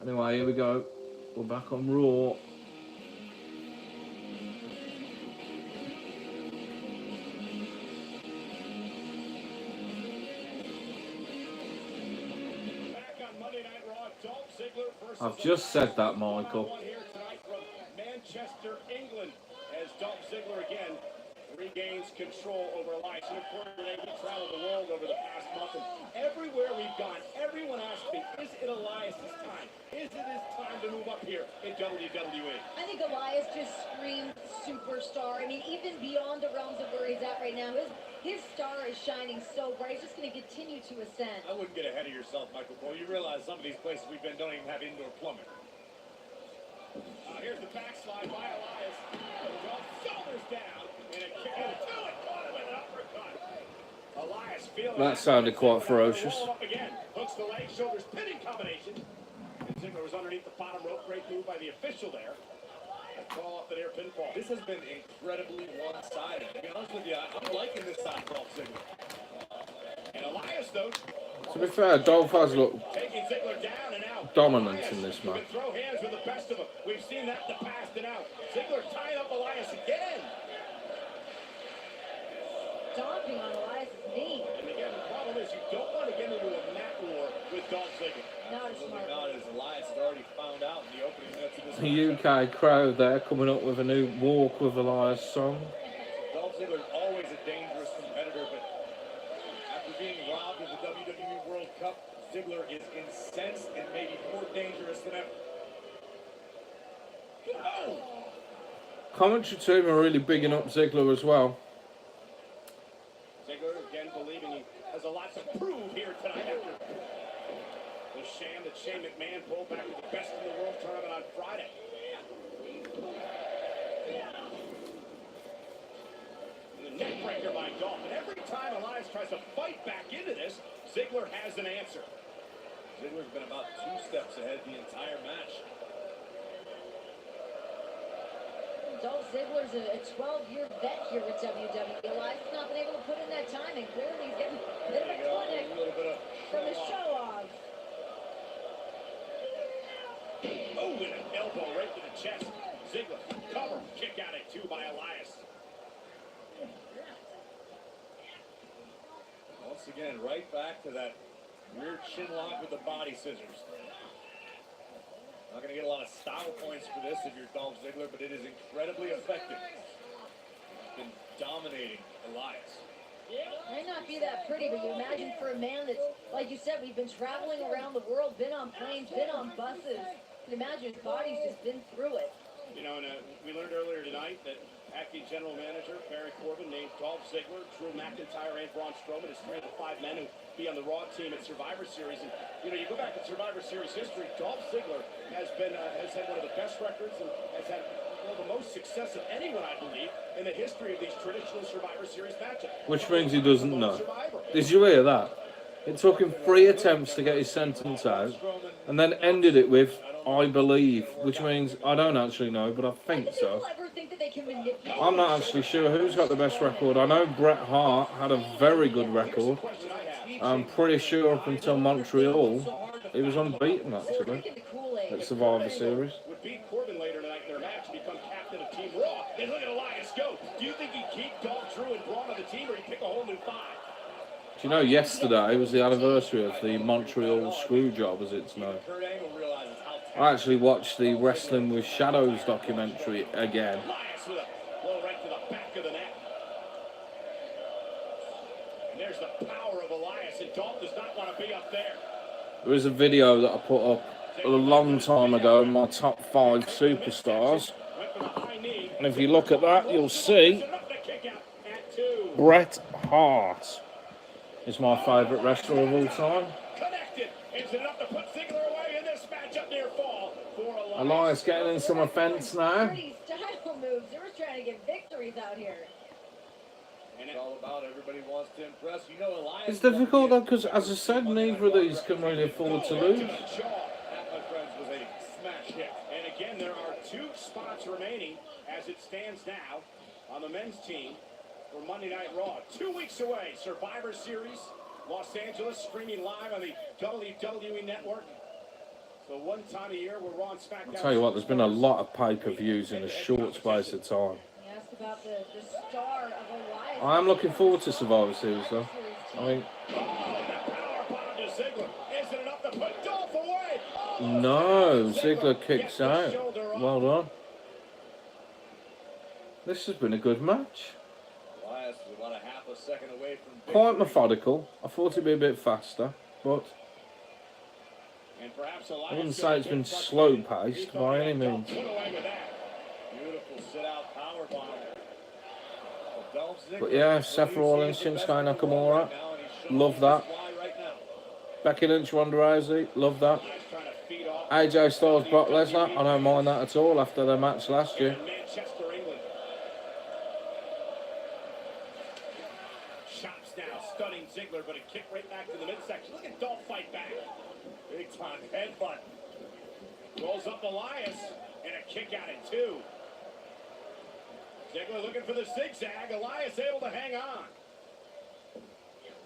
Anyway, here we go. We're back on Raw. Back on Monday Night Raw, Dolph Ziggler versus I've just said that, Michael. Manchester, England, as Dolph Ziggler again regains gains control over Elias. And of course, we traveled the world over the past month, and everywhere we've gone, everyone asks me, is it Elias' time? Is it his time to move up here in WWE? I think Elias just screamed superstar. I mean, even beyond the realms of where he's at right now, his star is shining so bright. He's just going to continue to ascend. I wouldn't get ahead of yourself, Michael Cole. You realize some of these places we've been don't even have indoor plumbing. Here's the backslide by Elias. Shoulders down, and a kick out to it. Caught him with an uppercut. Elias feeling That sounded quite ferocious. Roll up again. Hooks the leg, shoulders, pinning combination. And Ziggler was underneath the bottom rope. Great move by the official there. A call off the near pinfall. This has been incredibly one-sided. To be honest with you, I'm liking this side of Dolph Ziggler. And Elias, though, To be fair, Dolph has looked taking Ziggler down, and now dominant Elias in this can match. throw hands with the best of them. We've seen that in the past, and now Ziggler tying up Elias again. Stomping on Elias' knee. And again, the problem is you don't want to get into a mat war with Dolph Ziggler. Not a smart Not move. as Elias had already found out in the opening minutes of this The match. UK crowd there coming up with a new Walk with Elias song. Dolph Ziggler is always a dangerous competitor, but after being robbed of the WWE World Cup, Ziggler is incensed and maybe more dangerous than ever. Oh! Commentary team are really bigging up Ziggler as well. Ziggler again believing he has a lot to prove here tonight after the sham that Shane McMahon pulled back to the Best in the World tournament on Friday. And the neck breaker by Dolph. And every time Elias tries to fight back into this, Ziggler has an answer. Ziggler's been about 2 steps ahead the entire match. Dolph Ziggler's a 12-year vet here with WWE. Elias has not been able to put in that time, and clearly he's getting a bit of a clinic A little bit of from the show-off. Oh, and an elbow right to the chest. Ziggler, cover, kick out at 2 by Elias. Once again, right back to that weird chin lock with the body scissors. Not going to get a lot of style points for this if you're Dolph Ziggler, but it is incredibly effective. He's been dominating Elias. Might not be that pretty, but you imagine for a man that's, like you said, we've been traveling around the world, been on planes, been on buses. You can imagine his body's just been through it. You know, and we learned earlier tonight that acting general manager Barry Corbin named Dolph Ziggler, Drew McIntyre, and Braun Strowman as 3 of the 5 men who be on the Raw team at Survivor Series. And you know, you go back to Survivor Series history, Dolph Ziggler has had one of the best records and has had one of the most success of anyone, I believe, in the history of these traditional Survivor Series matchups. Which means he doesn't know. Did you hear that? It took him 3 attempts to get his sentence out, and then ended it with, I believe, which means I don't actually know, but I think so. People ever think that they can manipulate? I'm not actually sure who's got the best record. I know Bret Hart had a very good record. I'm pretty sure up until Montreal, he was unbeaten actually at Survivor Series. Would beat Corbin later tonight in their match and become captain of Team Raw. And look at Elias go. Do you think he'd keep Dolph, Drew, and Braun on the team, or he'd pick a whole new 5? Do you know, yesterday was the anniversary of the Montreal Screwjob, as it's known. Kurt Angle realizes how I actually watched the Wrestling with Shadows documentary again. Elias with a blow right to the back of the neck. And there's the power of Elias, and Dolph does not want to be up there. There is a video that I put up a long time ago in my top 5 superstars. Went for the high knee. And if you look at that, you'll see Enough to kick out at 2. Bret Hart is my favourite wrestler of all time. Connected. Is it enough to put Ziggler away in this matchup near fall for Elias? Elias getting in some offence now. Pretty style moves. They were trying to get victories out here. And it's all about. Everybody wants to impress. You know, Elias. It's difficult though, because as I said, neither of these can really afford to lose. That, my friends, was a smash hit. And again, there are 2 spots remaining as it stands now on the men's team for Monday Night Raw. 2 weeks away, Survivor Series, Los Angeles, streaming live on the WWE Network. So one time a year, we're Raw and SmackDown. I'll tell you what, there's been a lot of pay-per-views in a short space of time. You asked about the star of Elias. I am looking forward to Survivor Series though. I mean, Oh, the power bomb to Ziggler. Is it enough to put Dolph away? Oh, no, Ziggler kicks out. Well done. This has been a good match. Elias a second away from Quite methodical. I thought it'd be a bit faster, but and perhaps I wouldn't say it's been slow paced by any means. Put away with that. Beautiful sit out power bomb. But yeah, Seth Rollins, Shinsuke Nakamura, love that. Becky Lynch, Ronda Rousey, love that. AJ Styles, Brock Lesnar, I don't mind that at all after their match last year. Manchester, England. Chops now, stunning Ziggler, but a kick right back to the midsection. Look at Dolph fight back. Big time headbutt. Rolls up Elias, and a kick out at 2. Ziggler looking for the zigzag. Elias able to hang on.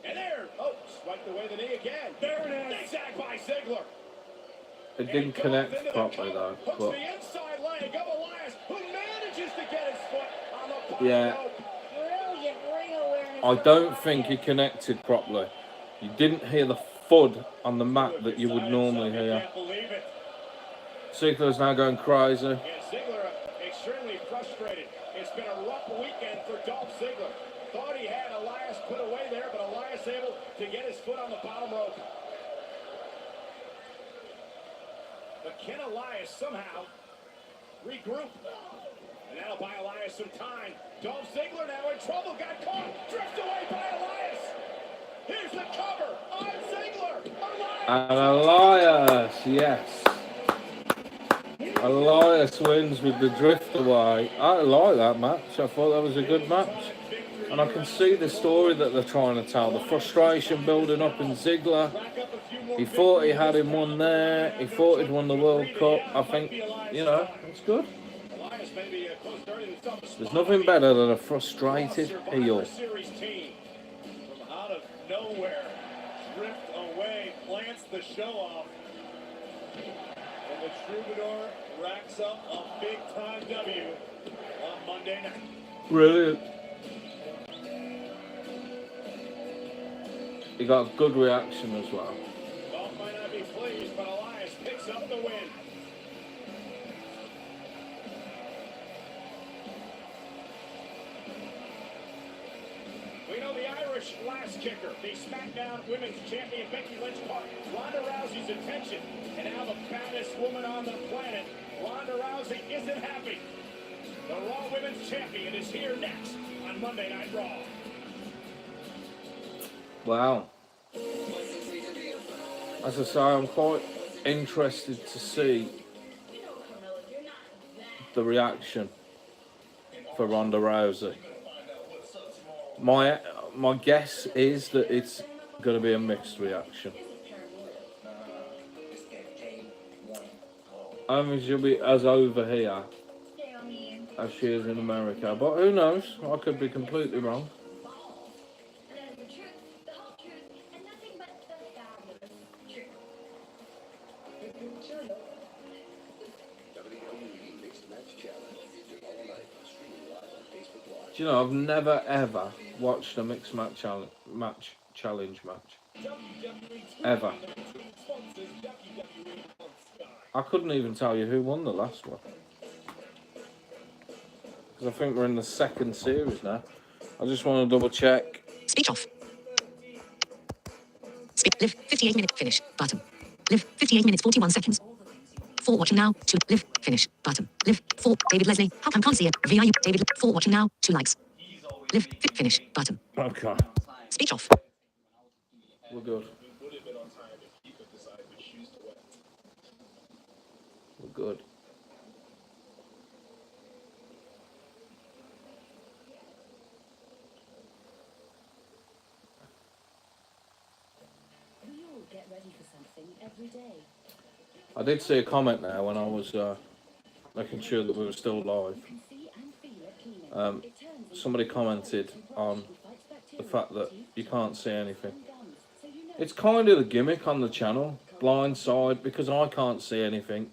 And there, swiped away the knee again. There it is. Zigzag by Ziggler. It didn't connect properly though. Hooks But the inside leg of Elias, who manages to get his foot on the bottom yeah, rope. Brilliant ring awareness. I don't think he connected properly. You didn't hear the thud on the mat that you would normally hear. Can't believe it. Ziggler's now going crazy. Yeah, Ziggler extremely frustrated. It's been a rough weekend for Dolph Ziggler. Thought he had Elias put away there, but Elias able to get his foot on the bottom rope. But can Elias somehow regroup? And that'll buy Elias some time. Dolph Ziggler now in trouble, got caught, drifted away by Elias. Here's the cover on Ziggler. And Elias, yes. Elias wins with the drift away. I like that match. I thought that was a good match. And I can see the story that they're trying to tell. The frustration building up in Ziggler. He thought he had him won there. He thought he'd won the World Cup. I think, you know, it's good. There's nothing better than a frustrated heel. From out of nowhere, drift away, plants the show off. And the Troubadour racks up a big-time W on Monday night. Brilliant. He got a good reaction as well. Dolph might not be pleased, but Elias picks up the win. We know the Irish last kicker, the SmackDown Women's Champion Becky Lynch caught Ronda Rousey's attention. And now the baddest woman on the planet, Ronda Rousey, isn't happy. The Raw Women's Champion is here next on Monday Night Raw. Wow. As I say, I'm quite interested to see the reaction for Ronda Rousey. My guess is that it's going to be a mixed reaction. I don't think she'll be as over here as she is in America, but who knows? I could be completely wrong. Do you know, I've never ever watched a mixed match challenge match. Ever. I couldn't even tell you who won the last one. Because I think we're in the second series now. I just want to double check. Speech off. Live 58 minute finish button. Live 58 minutes 41 seconds. 4 watching now. 2 live finish button. Live 4 David Leslie. How come can't see it? VIU David 4 watching now. 2 likes. Live finish button. Okay. Speech off. We're good. We're good. We all get ready for something every day. I did see a comment now when I was making sure that we were still live. Somebody commented on the fact that you can't see anything. It's kind of the gimmick on the channel, blindside, because I can't see anything.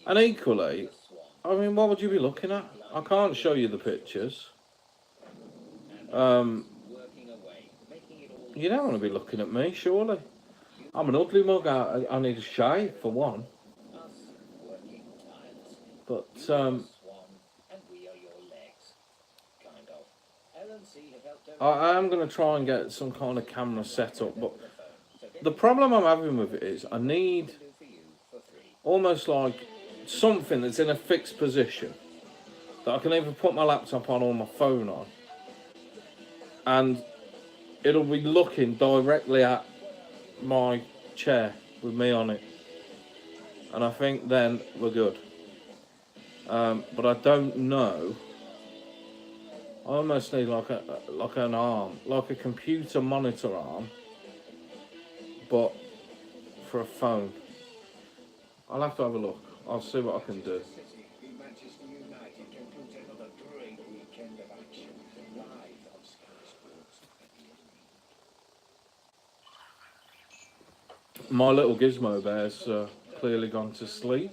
And equally, I mean, what would you be looking at? I can't show you the pictures. You don't want to be looking at me, surely. I'm an ugly mug. I need a shave, for one. But, I am going to try and get some kind of camera set up, but the problem I'm having with it is I need almost like something that's in a fixed position that I can either put my laptop on or my phone on, and it'll be looking directly at my chair with me on it, and I think then we're good. But I don't know. I almost need like an arm, like a computer monitor arm, but for a phone. I'll have to have a look. I'll see what I can do. Manchester United concludes another great weekend of action live on Sky Sports. My little gizmo bear's clearly gone to sleep.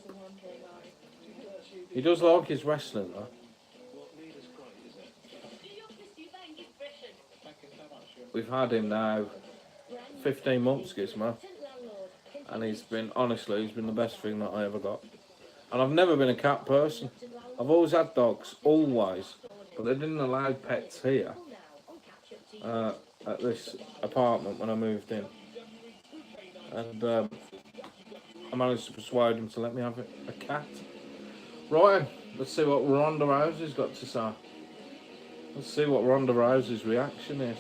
He does like his wrestling though. We've had him now 15 months, Gizmo, and he's been the best thing that I ever got. And I've never been a cat person. I've always had dogs, always, but they didn't allow pets here at this apartment when I moved in. And I managed to persuade him to let me have a cat. Right, let's see what Ronda Rousey's got to say. Let's see what Ronda Rousey's reaction is.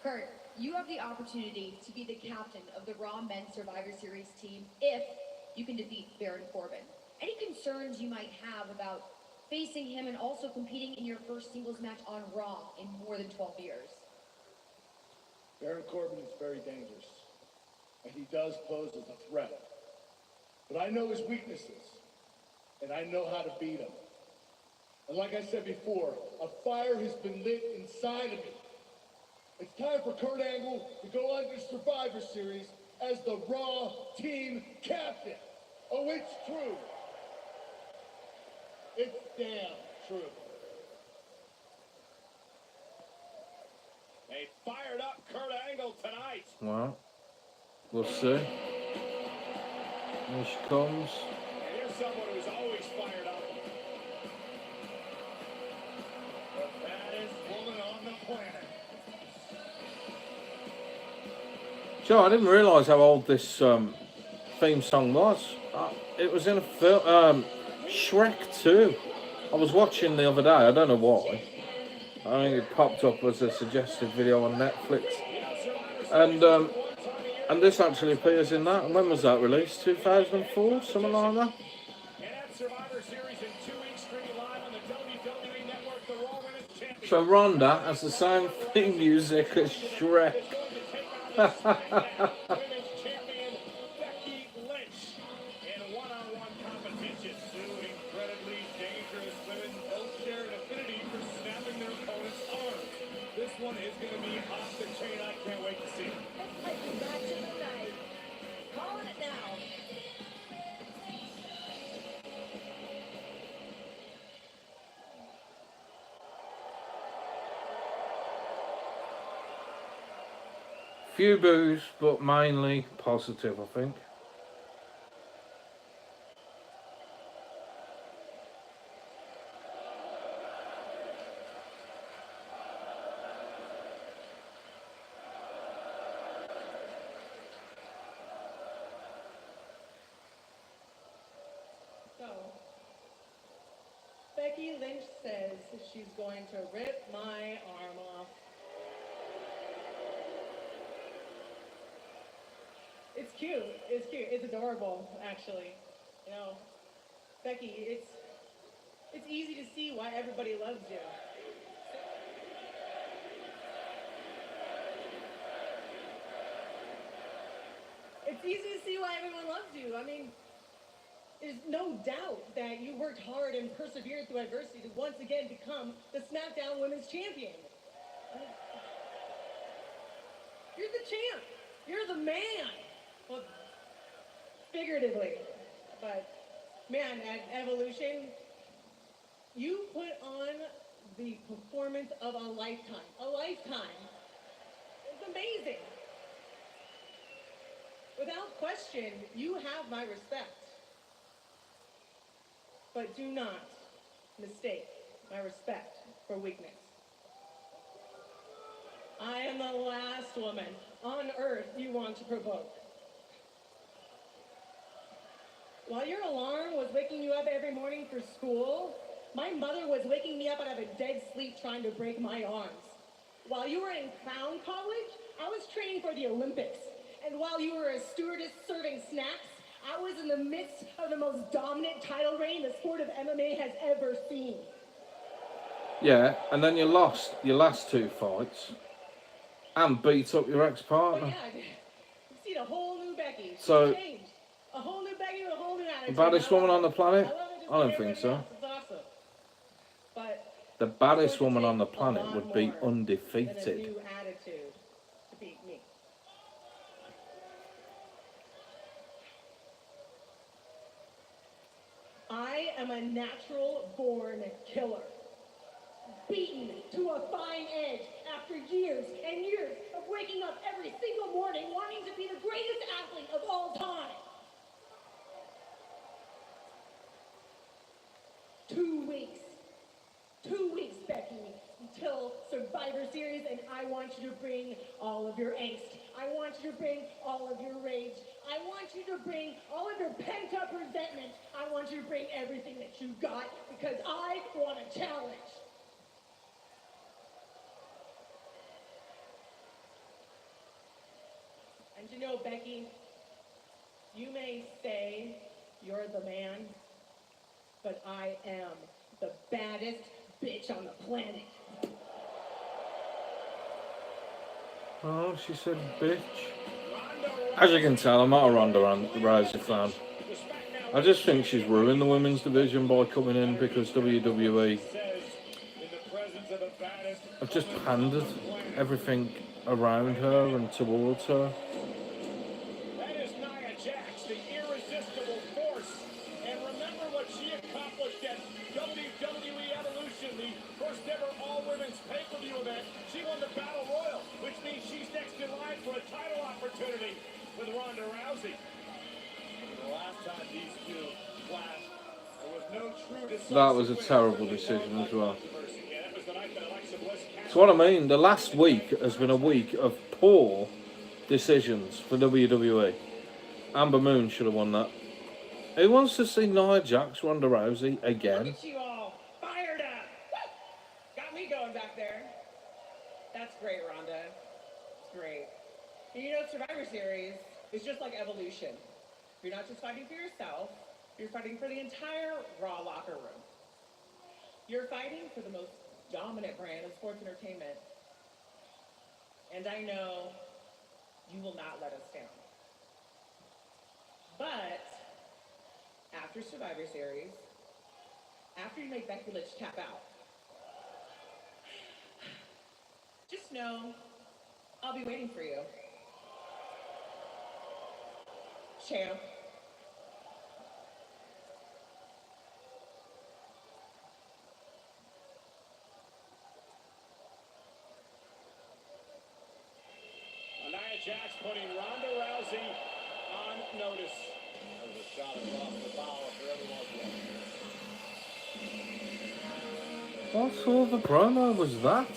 Kurt, you have the opportunity to be the captain of the Raw Men's Survivor Series team if you can defeat Baron Corbin. Any concerns you might have about facing him and also competing in your first singles match on Raw in more than 12 years? Baron Corbin is very dangerous, and he does pose as a threat. But I know his weaknesses, and I know how to beat him. And like I said before, a fire has been lit inside of me. It's time for Kurt Angle to go under Survivor Series as the Raw team captain. Oh, it's true. It's damn true. A fired up Kurt Angle tonight. Well, we'll see. Here she comes. And here's someone who's always fired up. The baddest woman on the planet. Joe, I didn't realise how old this theme song was. It was in a film, Shrek 2. I was watching the other day, I don't know why. I think it popped up as a suggested video on Netflix. And this actually appears in that. And when was that released? 2004? Something like that? And at Survivor Series in 2 weeks, streaming live on the WWE Network, the Raw Women's Championship. So Ronda has the same theme music as Shrek. Women's champion Becky Lynch in one-on-one competition. Two incredibly dangerous women both share an affinity for snapping their opponent's arms. This one is going to be off the chain. I can't wait to see it. Match of the night. Calling it now. Few boos, but mainly positive, I think. So, Becky Lynch says she's going to rip my arm off. It's cute. It's cute. It's adorable, actually. You know, Becky, it's easy to see why everybody loves you. It's easy to see why everyone loves you. I mean, there's no doubt that you worked hard and persevered through adversity to once again become the SmackDown Women's Champion. You're the champ. You're the man. Well, figuratively. But man, at Evolution, you put on the performance of a lifetime. A lifetime. It's amazing. Without question, you have my respect. But do not mistake my respect for weakness. I am the last woman on earth you want to provoke. While your alarm was waking you up every morning for school, my mother was waking me up out of a dead sleep trying to break my arms. While you were in clown college, I was training for the Olympics. And while you were a stewardess serving snacks, I was in the midst of the most dominant title reign the sport of MMA has ever seen. Yeah, and then you lost your last 2 fights and beat up your But ex-partner. yeah, you've seen a whole new Becky. So- She's changed. A whole new Becky with a whole new attitude. The baddest I love woman on it. the planet? I love it just I don't like think everybody so. else. It's awesome. But The baddest it's going to woman on the take a planet lot would be more than a undefeated. new attitude to beat me. I am a natural-born killer, beaten to a fine edge after years and years of waking up every single morning wanting to be the greatest athlete of all time. 2 weeks. 2 weeks, Becky, until Survivor Series, and I want you to bring all of your angst. I want you to bring all of your rage. I want you to bring all of your pent-up resentment. I want you to bring everything that you got, because I want a challenge. And you know, Becky, you may say you're the man, but I am the baddest bitch on the planet. Oh, she said bitch. As you can tell, I'm not a Ronda Rousey fan. I just think she's ruined the women's division by coming in because WWE have just pandered everything around her and towards her. That is Nia Jax, the irresistible force. And remember what she accomplished at WWE Evolution, the first ever all-women's pay-per-view event. She won the Battle Royal, which means she's next in line for a title opportunity with Ronda Rousey. The last time these two clashed, there was no true decisive That was a winner. terrible decision as well. Yeah, that was the night that Alexa Bliss That's what I mean. The last week has been a week of poor decisions for WWE. Amber Moon should have won that. Who wants to see Nia Jax, Ronda Rousey again? Look at you all, fired up. Woo! Got me going back there. That's great, Rhonda. It's great. And you know, Survivor Series is just like Evolution. You're not just fighting for yourself, you're fighting for the entire Raw locker room. You're fighting for the most dominant brand of sports entertainment. And I know you will not let us down. But after Survivor Series, after you make Becky Lynch tap out, just know I'll be waiting for you. Champ. Nia Jax putting Ronda Rousey on notice. That was a shot across the bow for everyone's What sort of a promo was that?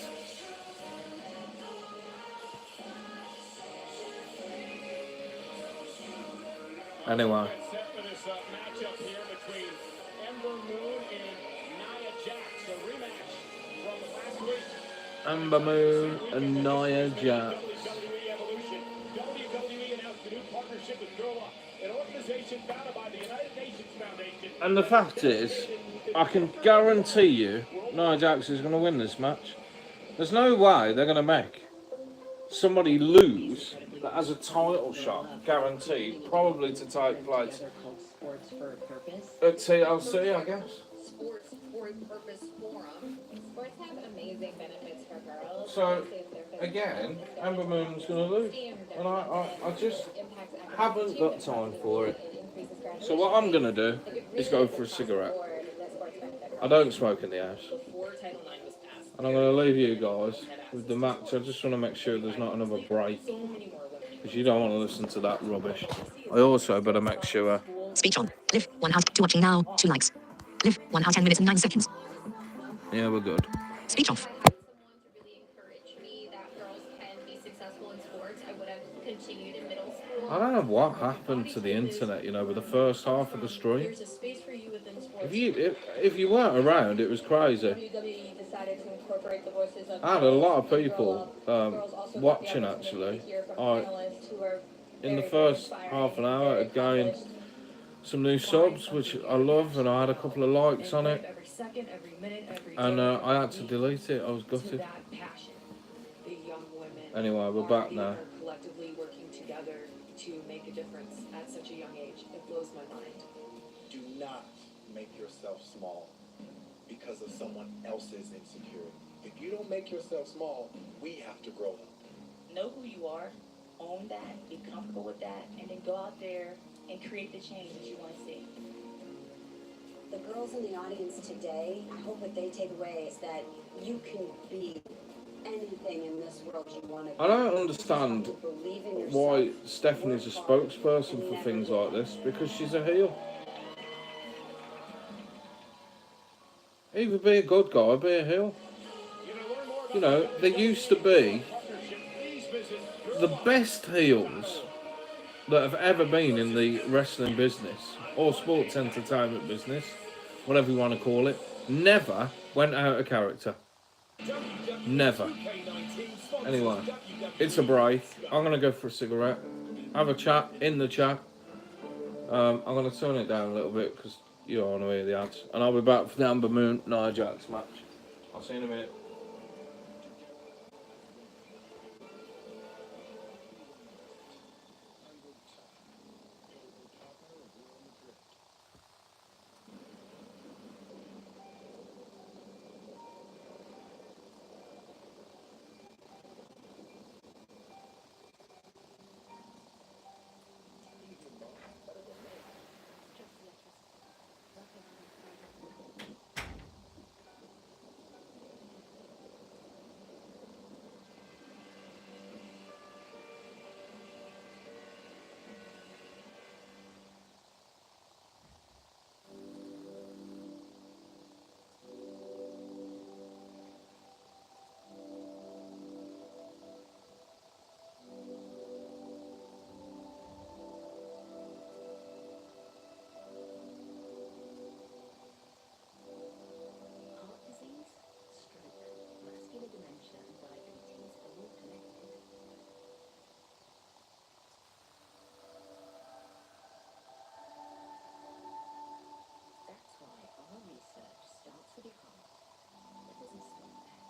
Anyway. set for this matchup here between Ember Moon and Nia Jax. A rematch from last week. Amber Moon and Nia Jax. WWE Evolution. WWE announced a new partnership with Grow Up, an organization founded by the United Nations Foundation. And the fact is, I can guarantee you Nia Jax is going to win this match. There's no way they're going to make somebody lose that has a title shot guaranteed, probably to take place Sports for a Purpose. at TLC, I guess. Sports for a Purpose Forum. Sports have amazing benefits for girls. So, again, Amber Moon's going to lose. And I just haven't got time for it. So what I'm gonna do is go for a cigarette. I don't smoke in the house. And I'm gonna leave you guys with the match. I just want to make sure there's not another break, because you don't want to listen to that rubbish. I also better make sure. Speech on. Live 1 house. 2 watching now. 2 likes. Live 1 hour 10 minutes and 9 seconds. Yeah, we're good. Speech off. Someone to really encourage me that girls can be successful in sports, I would have continued in middle school. I don't know what happened to the internet, you know, with the first half of the stream. There's a space for you within sports. If you weren't around, it was crazy. WWE decided to incorporate the voices of I had a lot of girls people girls also got the watching opportunity actually. to hear from I, panelists who are in the very, first very half an inspiring, hour, very it gained accomplished. some new subs, which I love, and I had a couple of likes on it. Every second, every minute, every And day, I had to delete it. I was to gutted. that passion. The young women Anyway, we're back now. are collectively working together to make a difference at such a young age. It blows my mind. Do not make yourself small because of someone else's insecurity. If you don't make yourself small, we have to grow up. Know who you are, own that, be comfortable with that, and then go out there and create the change that you want to see. The girls in the audience today, I hope what they take away is that you can be anything in this world you want to be. I don't understand why Stephanie's a spokesperson for things like this, because she's a heel. Either be a good guy or be a heel. You know, there used to be the best heels that have ever been in the wrestling business or sports entertainment business, whatever you want to call it, never went out of character. Never. Anyway, it's a break. I'm going to go for a cigarette, have a chat in the chat. I'm going to turn it down a little bit because you don't want to hear the ads. And I'll be back for the Amber Moon Nia Jax match. I'll see you in a minute. Heart disease, stroke, vascular dementia, and diabetes are all connected. That's why our research starts with your heart, but doesn't stop there.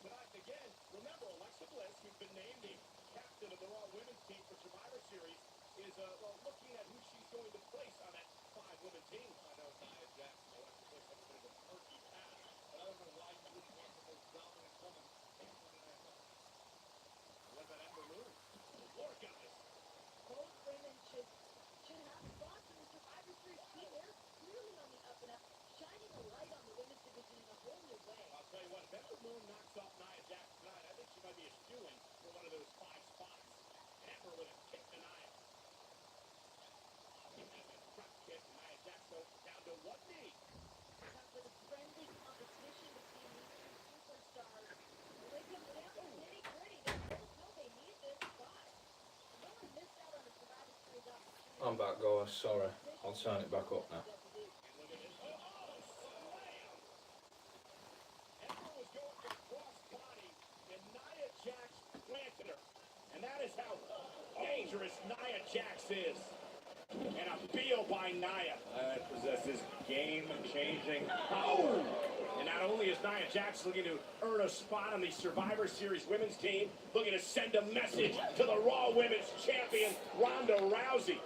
tonight. Again, remember, Alexa Bliss, who's been named the captain of the Raw Women's team for Survivor Series, is looking at who she's going to place on that 5-woman team. I know Nia Jax and Alexa Bliss have a bit of a murky past, but I don't know why you wouldn't want the most dominant woman in Monday Night Raw. What about Ember Moon? The War Goddess. Both women should have spots in the Survivor Series team. They're clearly on the up and up, shining a light on the women's division in a whole new way. I'll tell you what, if Ember Moon knocks off Nia Jax tonight, I think she might be a shoo-in for one of those 5 spots. Ember with a kick to Nia. Drop kick, Nia Jax goes down to one knee. With a friendly competition between these two superstars, when they come down to the nitty-gritty, they both know they need this spot. No one missed out on the Survivor Series opportunity. I'm back, guys. Sorry. I'll turn it back up now. Ember was going for the cross-body, and Nia Jax planted her. And that is how dangerous Nia Jax is. And a feel by Nia. Possesses game-changing power. And not only is Nia Jax looking to earn a spot on the Survivor Series women's team, looking to send a message to the Raw Women's Champion, Ronda Rousey.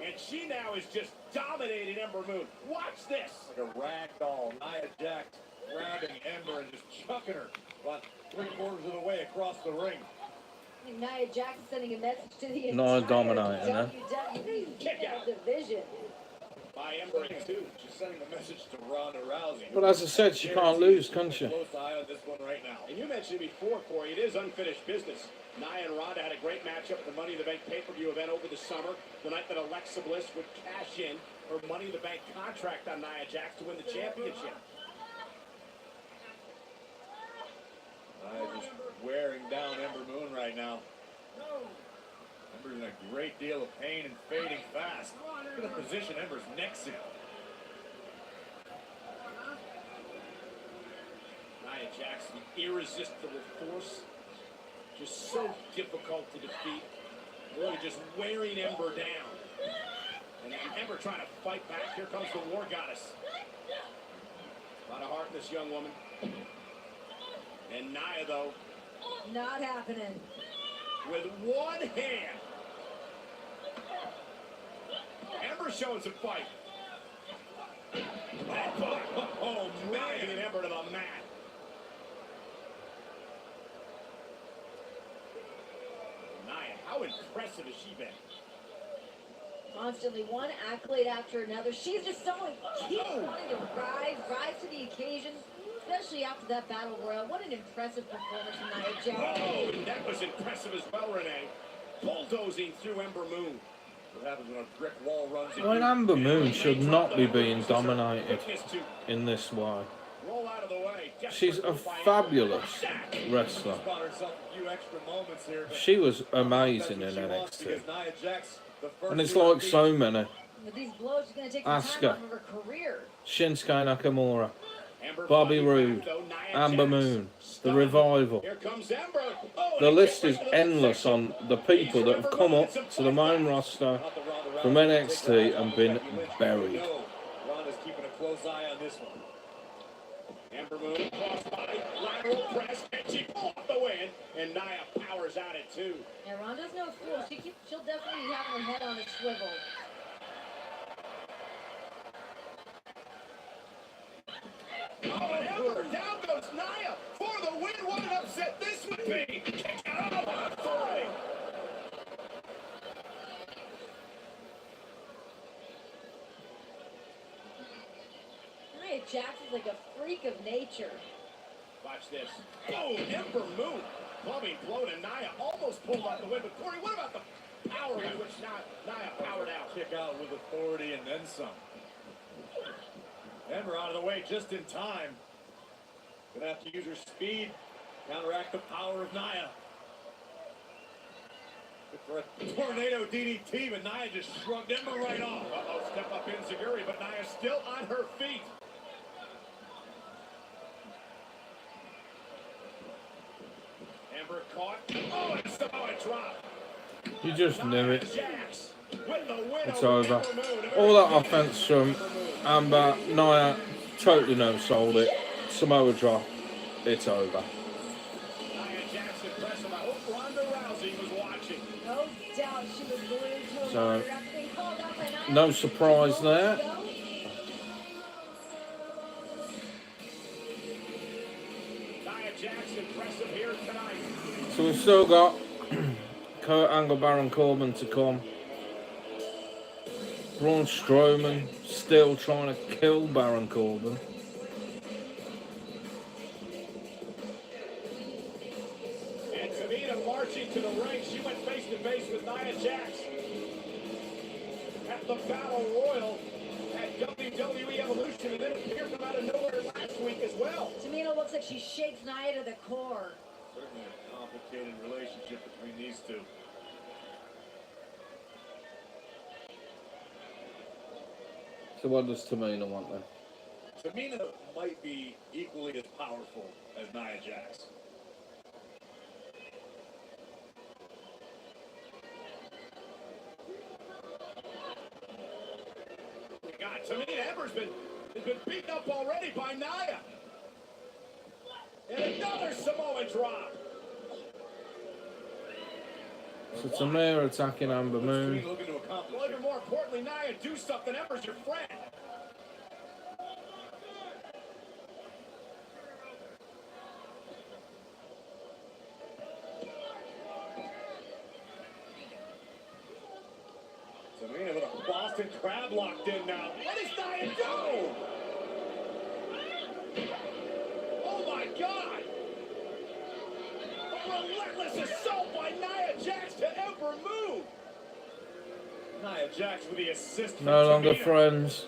And she now is just dominating Ember Moon. Watch this. like a rag doll. Nia Jax grabbing Ember and just chucking her about 3/4 of the way across the ring. Nia Jax sending a message to the Nia entire dominating, huh? WWE female division. By Ember too. She's sending a message to Ronda Rousey. But as I said, she can't lose, can she? Close eye on this one right now. And you mentioned it before, Corey, it is unfinished business. Nia and Ronda had a great matchup at the Money in the Bank pay-per-view event over the summer, the night that Alexa Bliss would cash in her Money in the Bank contract on Nia Jax to win the championship. Nia just wearing down Ember Moon right now. Ember's in a great deal of pain and fading fast. Look at the position Ember's neck's in. Nia Jax, the irresistible force. Just so difficult to defeat. Really just wearing Ember down. And Ember trying to fight back. Here comes the War Goddess. A lot of heart in this young woman. And Nia, though. Not happening. With one hand. Ember showing some fight. Oh, man. And Ember to the mat. Nia, how impressive has she been? Constantly one accolade after another. She's just someone who keeps wanting to rise to the occasion, especially after that battle royal. What an impressive performance from Nia Jax. Oh, that was impressive as well, Renee. Bulldozing through Ember Moon. What happens when a brick wall runs I mean, Ember Moon should not be being dominated in this way. Roll out of the way. She's a fabulous wrestler. Spot herself a few extra moments here, but She was amazing in she wants NXT. because Nia Jax, the first And it's two like defeats- so many. With these blows, she's going to take some Asuka. time off of her career. Shinsuke Nakamura, Ember Bobby fighting Roode, back, though. Nia Amber Jax Moon, The stunned. Revival. Here comes Ember. Oh, The and list kick is right to the endless midsection. on the people that have come up to the main roster Not the Ronda Rousey from take NXT that and been Becky Lynch. buried. No, Ronda's keeping a close eye on this one. Ember Moon, crossbody, lateral press, and she pulled off the win. And Nia powers out at 2. Yeah, Ronda's no fool. She'll definitely be having her head on a swivel. Oh, and Ember, down goes Nia for the win. What an upset this would be. Kick out of authority. Nia Jax is like a freak of nature. Watch this. Oh, Ember Moon. Clubbing blow to Nia. Almost pulled off the win. But Corey, what about the power with which Nia powered out? Kick out with authority and then some. Ember out of the way just in time. Gonna have to use her speed, counteract the power of Nia. Look for a tornado DDT, but Nia just shrugged Ember right off. Uh-oh, step up enziguri, but Nia's still on her feet. Ember caught. Oh, and Samoa drop. You just knew it. Jax with the win It's over over. Ember Moon. All that offense from Amber, Nia, totally no sold it. Samoa drop. It's over. So, no surprise there. Nia Jax impressive here tonight. So we've still got Kurt Angle, Baron Corbin to come. Braun Strowman still trying to kill Baron Corbin. And Tamina marching to the ring. She went face to face with Nia Jax at the Battle Royal at WWE Evolution, and then appeared from out of nowhere last week as well. Tamina looks like she shakes Nia to the core. Certainly a complicated relationship between these two. So what does Tamina want then? Tamina might be equally as powerful as Nia Jax. God, Tamina Ember's has been beaten up already by Nia. And another Samoa drop. So Tamina attacking Amber Moon. Looking to accomplish. Well, even more importantly, Nia, do something. Ember's your friend. Tamina with a Boston Crab locked in now. What does Nia do? Oh my God! A relentless assault by Nia Jax to Ember Moon. Nia Jax with the assist from No longer Tamina. friends.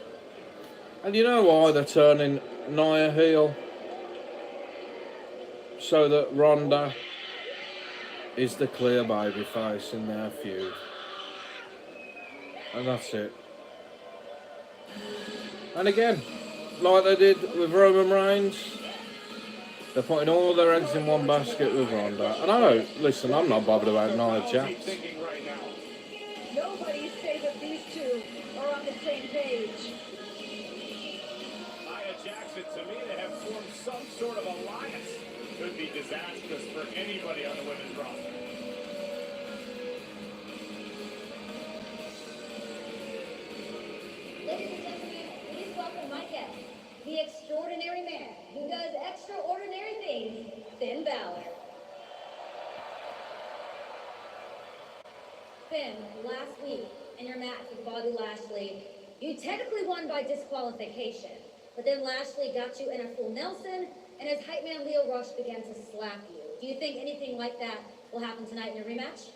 And you know why they're turning Nia heel? So that Ronda is the clear babyface in their feud. And that's it. And again, like they did with Roman Reigns, they're putting all their eggs in one basket with Ronda. And I know, listen, I'm not bothered about Nia Jax. Nobody's saying that these two are on the same page. Nia Jax and Tamina have formed some sort of alliance. Could be disastrous for anybody on the women's roster. Ladies and gentlemen, please welcome my guest, the extraordinary man who does extraordinary things, Finn Balor. Finn, last week in your match with Bobby Lashley, you technically won by disqualification, but then Lashley got you in a full Nelson, and his hype man Leo Rush began to slap you. Do you think anything like that will happen tonight in a rematch?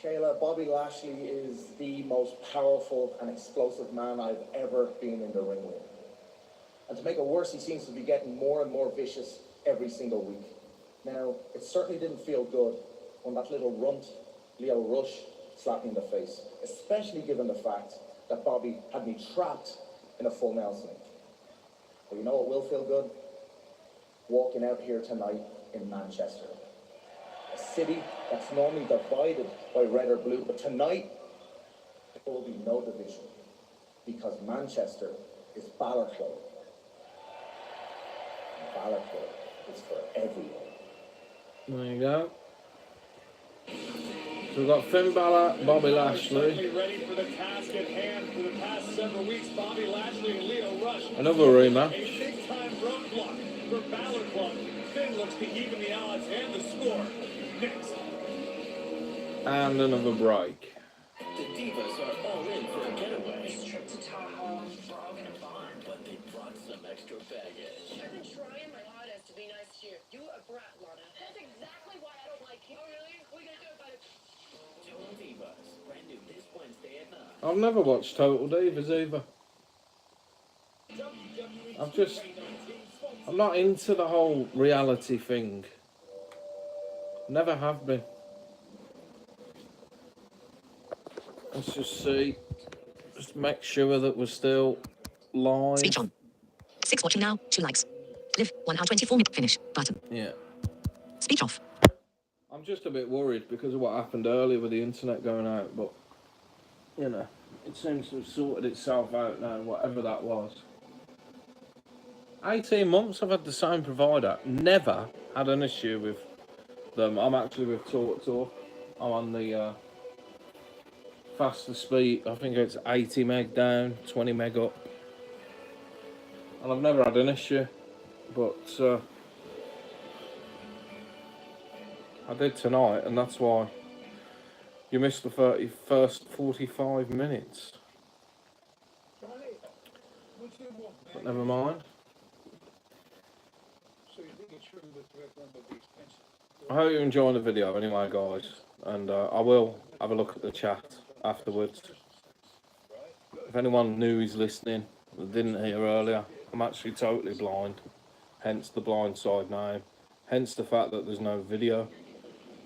Kayla, Bobby Lashley is the most powerful and explosive man I've ever been in the ring with. And to make it worse, he seems to be getting more and more vicious every single week. Now, it certainly didn't feel good when that little runt, Leo Rush, slapped me in the face, especially given the fact that Bobby had me trapped in a full Nelson. But you know what will feel good? Walking out here tonight in Manchester. A city that's normally divided by red or blue, but tonight there will be no division because Manchester is Balor Club. Balor Club is for everyone. There you go. So we've got Finn Balor, Bobby Lashley. Ready for the task at hand. For the past several weeks, Bobby Lashley and Leo Rush. Another rematch. A big-time roadblock for Balor Club. Finn looks to even the odds and the score. Next. And another break. The Divas are all in for a getaway. This trip to Tahoe, we're all gonna bond, but they brought some extra baggage. I've been trying my hardest to be nice to you. You a brat, Lana. That's exactly why I don't like you. Oh, really? What are you gonna do about it? Total Divas, brand new this Wednesday at 9. I've never watched Total Divas either. I'm not into the whole reality thing. Never have been. Let's just see. Just make sure that we're still live. Speech on. 6 watching now, 2 likes. Live 1 hour 24 minutes. Finish button. Yeah. Speech off. I'm just a bit worried because of what happened earlier with the internet going out, but you know, it seems to have sorted itself out now, whatever that was. 18 months I've had the same provider, never had an issue with them. I'm actually with Talk. I'm on the faster speed. I think it's 80 meg down, 20 meg up. And I've never had an issue, but I did tonight, and that's why you missed the first 45 minutes. But never mind. I hope you're enjoying the video anyway, guys, and I will have a look at the chat afterwards. If anyone new is listening that didn't hear earlier, I'm actually totally blind, hence the blind side name, hence the fact that there's no video,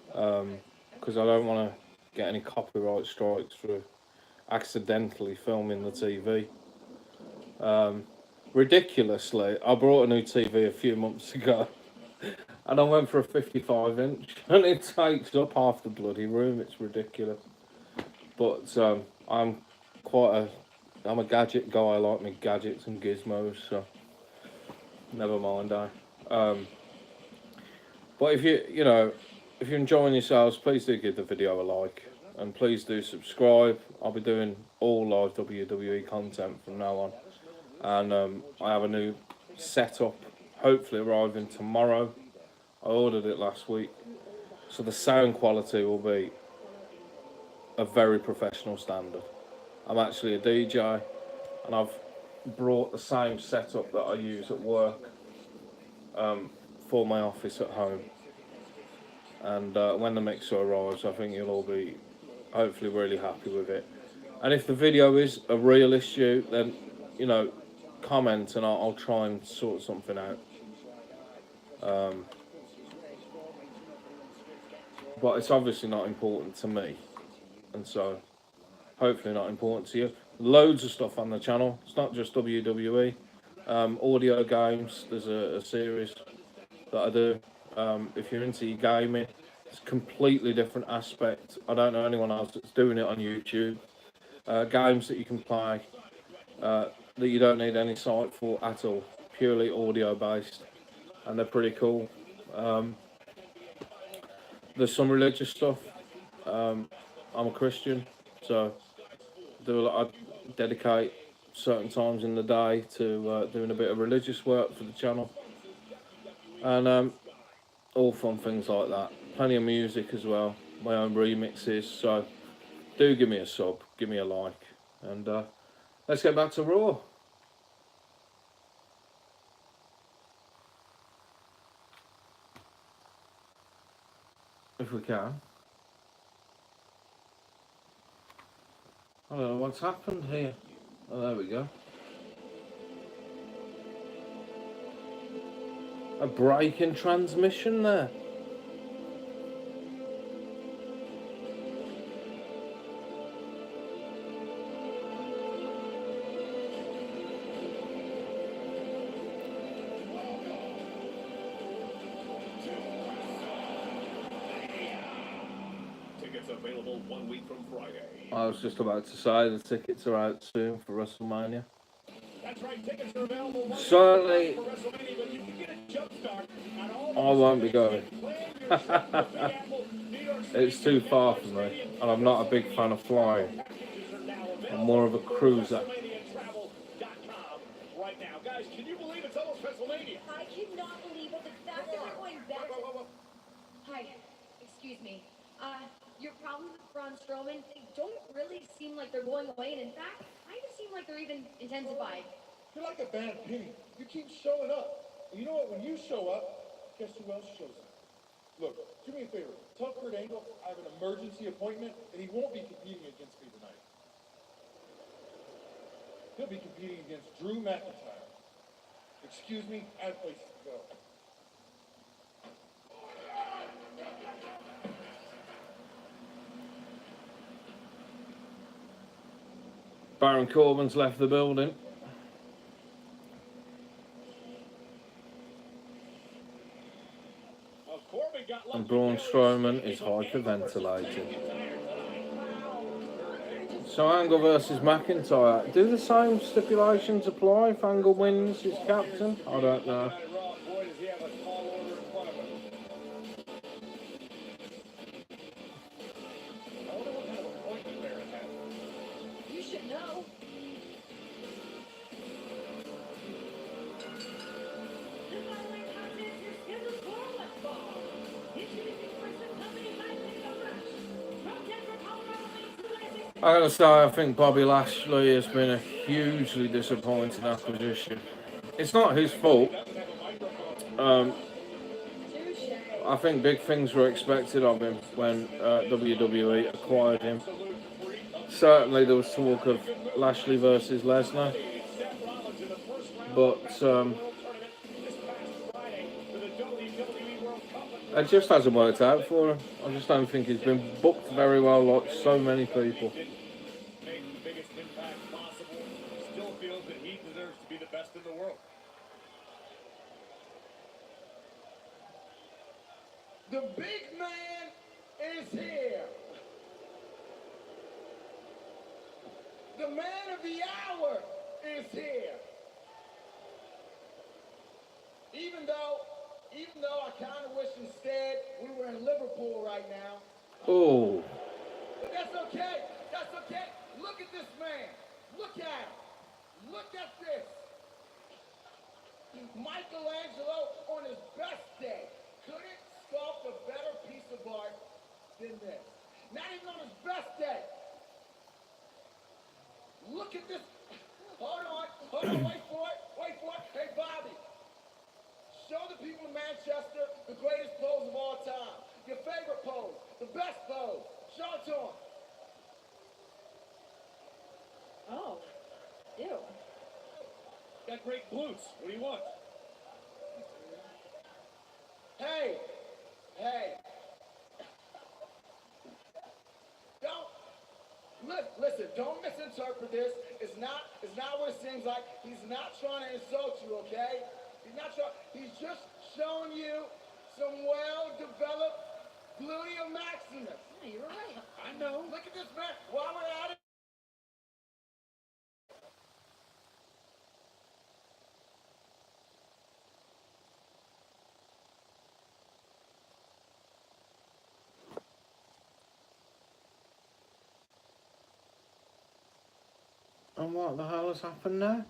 because I don't want to get any copyright strikes through accidentally filming the TV. Ridiculously, I brought a new TV a few months ago, and I went for a 55-inch, and it takes up half the bloody room. It's ridiculous. But I'm a gadget guy. I like my gadgets and gizmos, so never mind. But if if you're enjoying yourselves, please do give the video a like, and please do subscribe. I'll be doing all live WWE content from now on, and I have a new setup, hopefully arriving tomorrow. I ordered it last week, so the sound quality will be a very professional standard. I'm actually a DJ, and I've brought the same setup that I use at work for my office at home. And when the mixer arrives, I think you'll all be hopefully really happy with it. And if the video is a real issue, then comment and I'll try and sort something out. But it's obviously not important to me, and so hopefully not important to you. Loads of stuff on the channel. It's not just WWE. Audio games, there's a series that I do. If you're into your gaming, it's a completely different aspect. I don't know anyone else that's doing it on YouTube. Games that you can play that you don't need any sight for at all, purely audio based, and they're pretty cool. There's some religious stuff. I'm a Christian, so I dedicate certain times in the day to doing a bit of religious work for the channel, and all fun things like that. Plenty of music as well, my own remixes. So do give me a sub, give me a like, and let's get back to Raw. If we can. I don't know what's happened here. Oh, there we go. A break in transmission there. Tickets available 1 week from Friday. I was just about to say the tickets are out soon for WrestleMania. That's right, tickets are available Certainly, for WrestleMania, but you can get a jump start on all I won't be going. It's too far for me, and I'm not a big fan of flying. I'm more of a cruiser. Right now, guys, can you believe it's almost WrestleMania? I cannot believe it. The fact that we're going back. Hi, excuse me. Your problems with Braun Strowman, they don't really seem like they're going away, and in fact, kind of seem like they're even intensified. You're like a bad penny. You keep showing up. And you know what? When you show up, guess who else shows up? Look, do me a favor. Tell Kurt Angle I have an emergency appointment, and he won't be competing against me tonight. He'll be competing against Drew McIntyre. Excuse me, I have places to go. Baron Corbin's left the building. And Braun Strowman is hyperventilating. So Angle versus McIntyre. Do the same stipulations apply if Angle wins his captain? I don't know. I gotta say, I think Bobby Lashley has been a hugely disappointing acquisition. It's not his fault. I think big things were expected of him when WWE acquired him. Certainly, there was talk of Lashley versus Lesnar, but it just hasn't worked out for him. I just don't think he's been booked very well, like so many people. Make the biggest impact possible. Still feels that he deserves to be the best in the world. The big man is here. The man of the hour is here. Even though I kind of wish instead we were in Liverpool right now. Oh, But that's okay. That's okay. Look at this man. Look at him. Look at this. Michelangelo on his best day couldn't sculpt a better piece of art than this. Not even on his best day. Look at this. Hold on, wait for it. Hey, Bobby, show the people of Manchester the greatest pose of all time. Your favorite pose, the best pose. Show it to them. Oh, ew. Got great glutes. What do you want? Hey. Listen, don't misinterpret this. It's not what it seems like. He's not trying to insult you, okay? He's just showing you some well-developed gluteus maximus. Yeah, you're right. I know. Look at this man. While we're at it. and what the hell has happened now?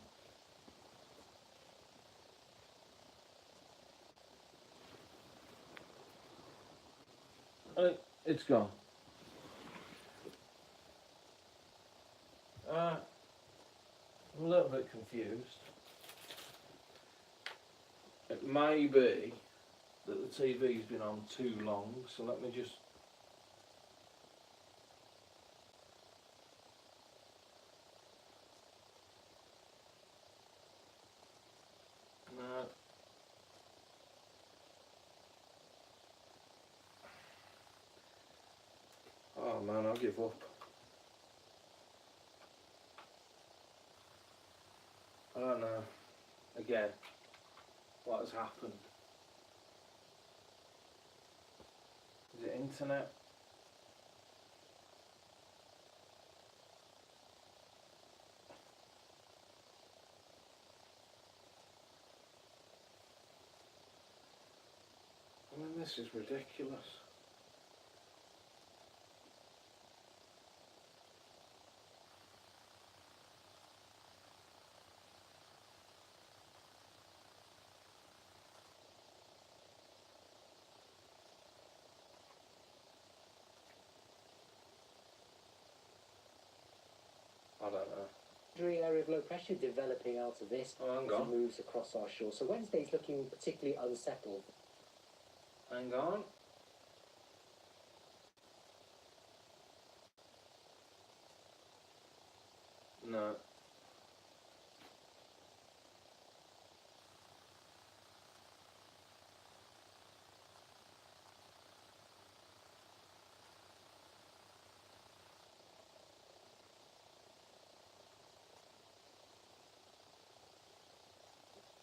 It's gone. I'm a little bit confused. It may be that the TV's been on too long, so let me just... No. Oh man, I'll give up. I don't know. Again, what has happened? Is it internet? I mean, this is ridiculous. I don't know. Area of low pressure developing out of this hang as it on. moves across our shore. So Wednesday's looking particularly unsettled. Hang on. No.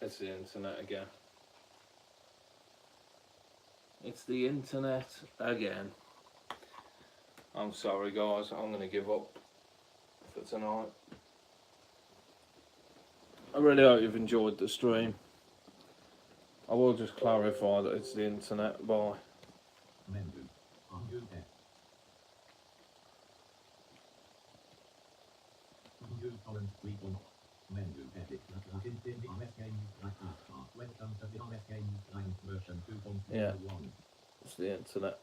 It's the internet again. It's the internet again. I'm sorry guys, I'm going to give up for tonight. I really hope you've enjoyed the stream. I will just clarify that it's the internet. Bye. Yeah, it's the internet.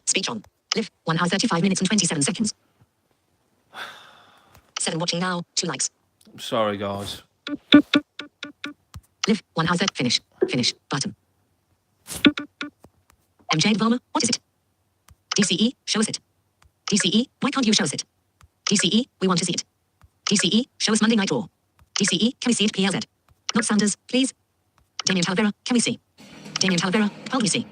Speech on. Live. 1 hour 35 minutes and 27 seconds. 7 watching now. 2 likes. Sorry, guys. Live. 1 hour 30. Finish. Finish. Button. MJ Obama. What is it? DCE. Show us it. DCE. Why can't you show us it? DCE. We want to see it. DCE. Show us Monday Night Raw. DCE. Can we see it? PLZ. Not Sanders, please. Damien Talavera. Can we see? Damien Talavera. Help me see.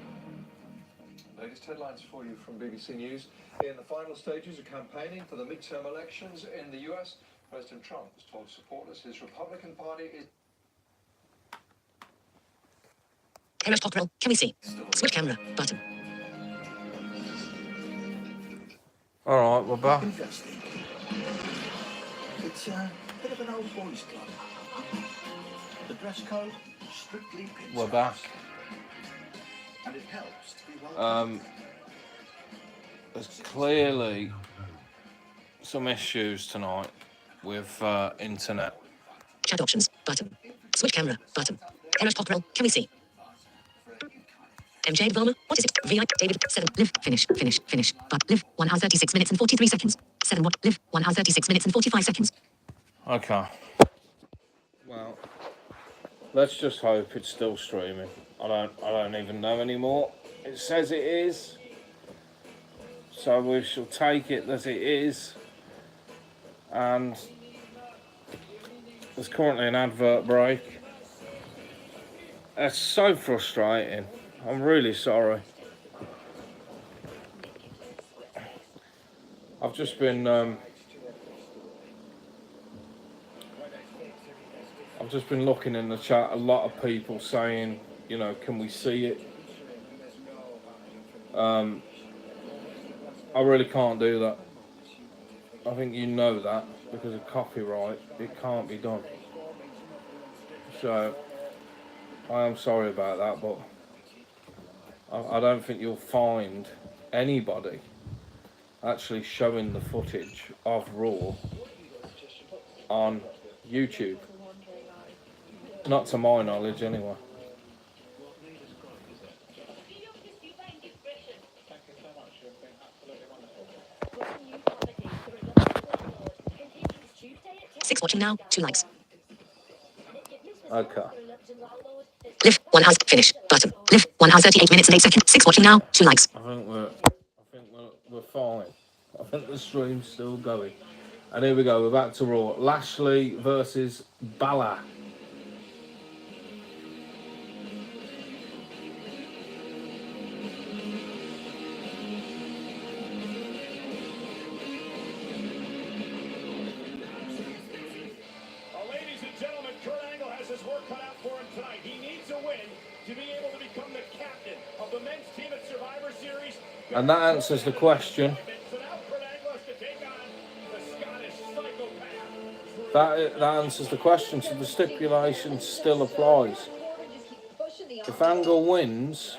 Latest headlines for you from BBC News. In the final stages of campaigning for the midterm elections in the US, President Trump has told supporters his Republican Party is... Error Cockrell. Can we see? Switch camera. Button. All right, we're back. It's a bit of an old boys club. The dress code, strictly pin We're back. And it helps to be well. There's clearly some issues tonight with internet. Chat options. Button. Switch camera. Button. Error Cockrell. Can we see? MJ Obama. What is it? VI. David. 7. Live. Finish. Finish. Finish. But live. 1 hour 36 minutes and 43 seconds. 7. What? Live. 1 hour 36 minutes and 45 seconds. Okay. Well, let's just hope it's still streaming. I don't even know anymore. It says it is, so we shall take it that it is. And there's currently an advert break. It's so frustrating. I'm really sorry. I've just been looking in the chat, a lot of people saying, you know, can we see it? I really can't do that. I think you know that, because of copyright, it can't be done. So, I am sorry about that, but I don't think you'll find anybody actually showing the footage of Raw on YouTube. Not to my knowledge, anyway. Six watching now. 2 likes. Okay. Live. 1 hour. Finish. Button. Live. 1 hour 38 minutes and 8 seconds. 6 watching now. 2 likes. I think we're fine. I think the stream's still going. And here we go. We're back to Raw. Lashley versus Balor. Ladies and gentlemen, Kurt Angle has his work cut out for him tonight. He needs a win to be able to become the captain of the men's team at Survivor Series. And that answers the question. So now Kurt Angle has to take on the Scottish psychopath. That answers the question. So the stipulation still applies. If Angle wins,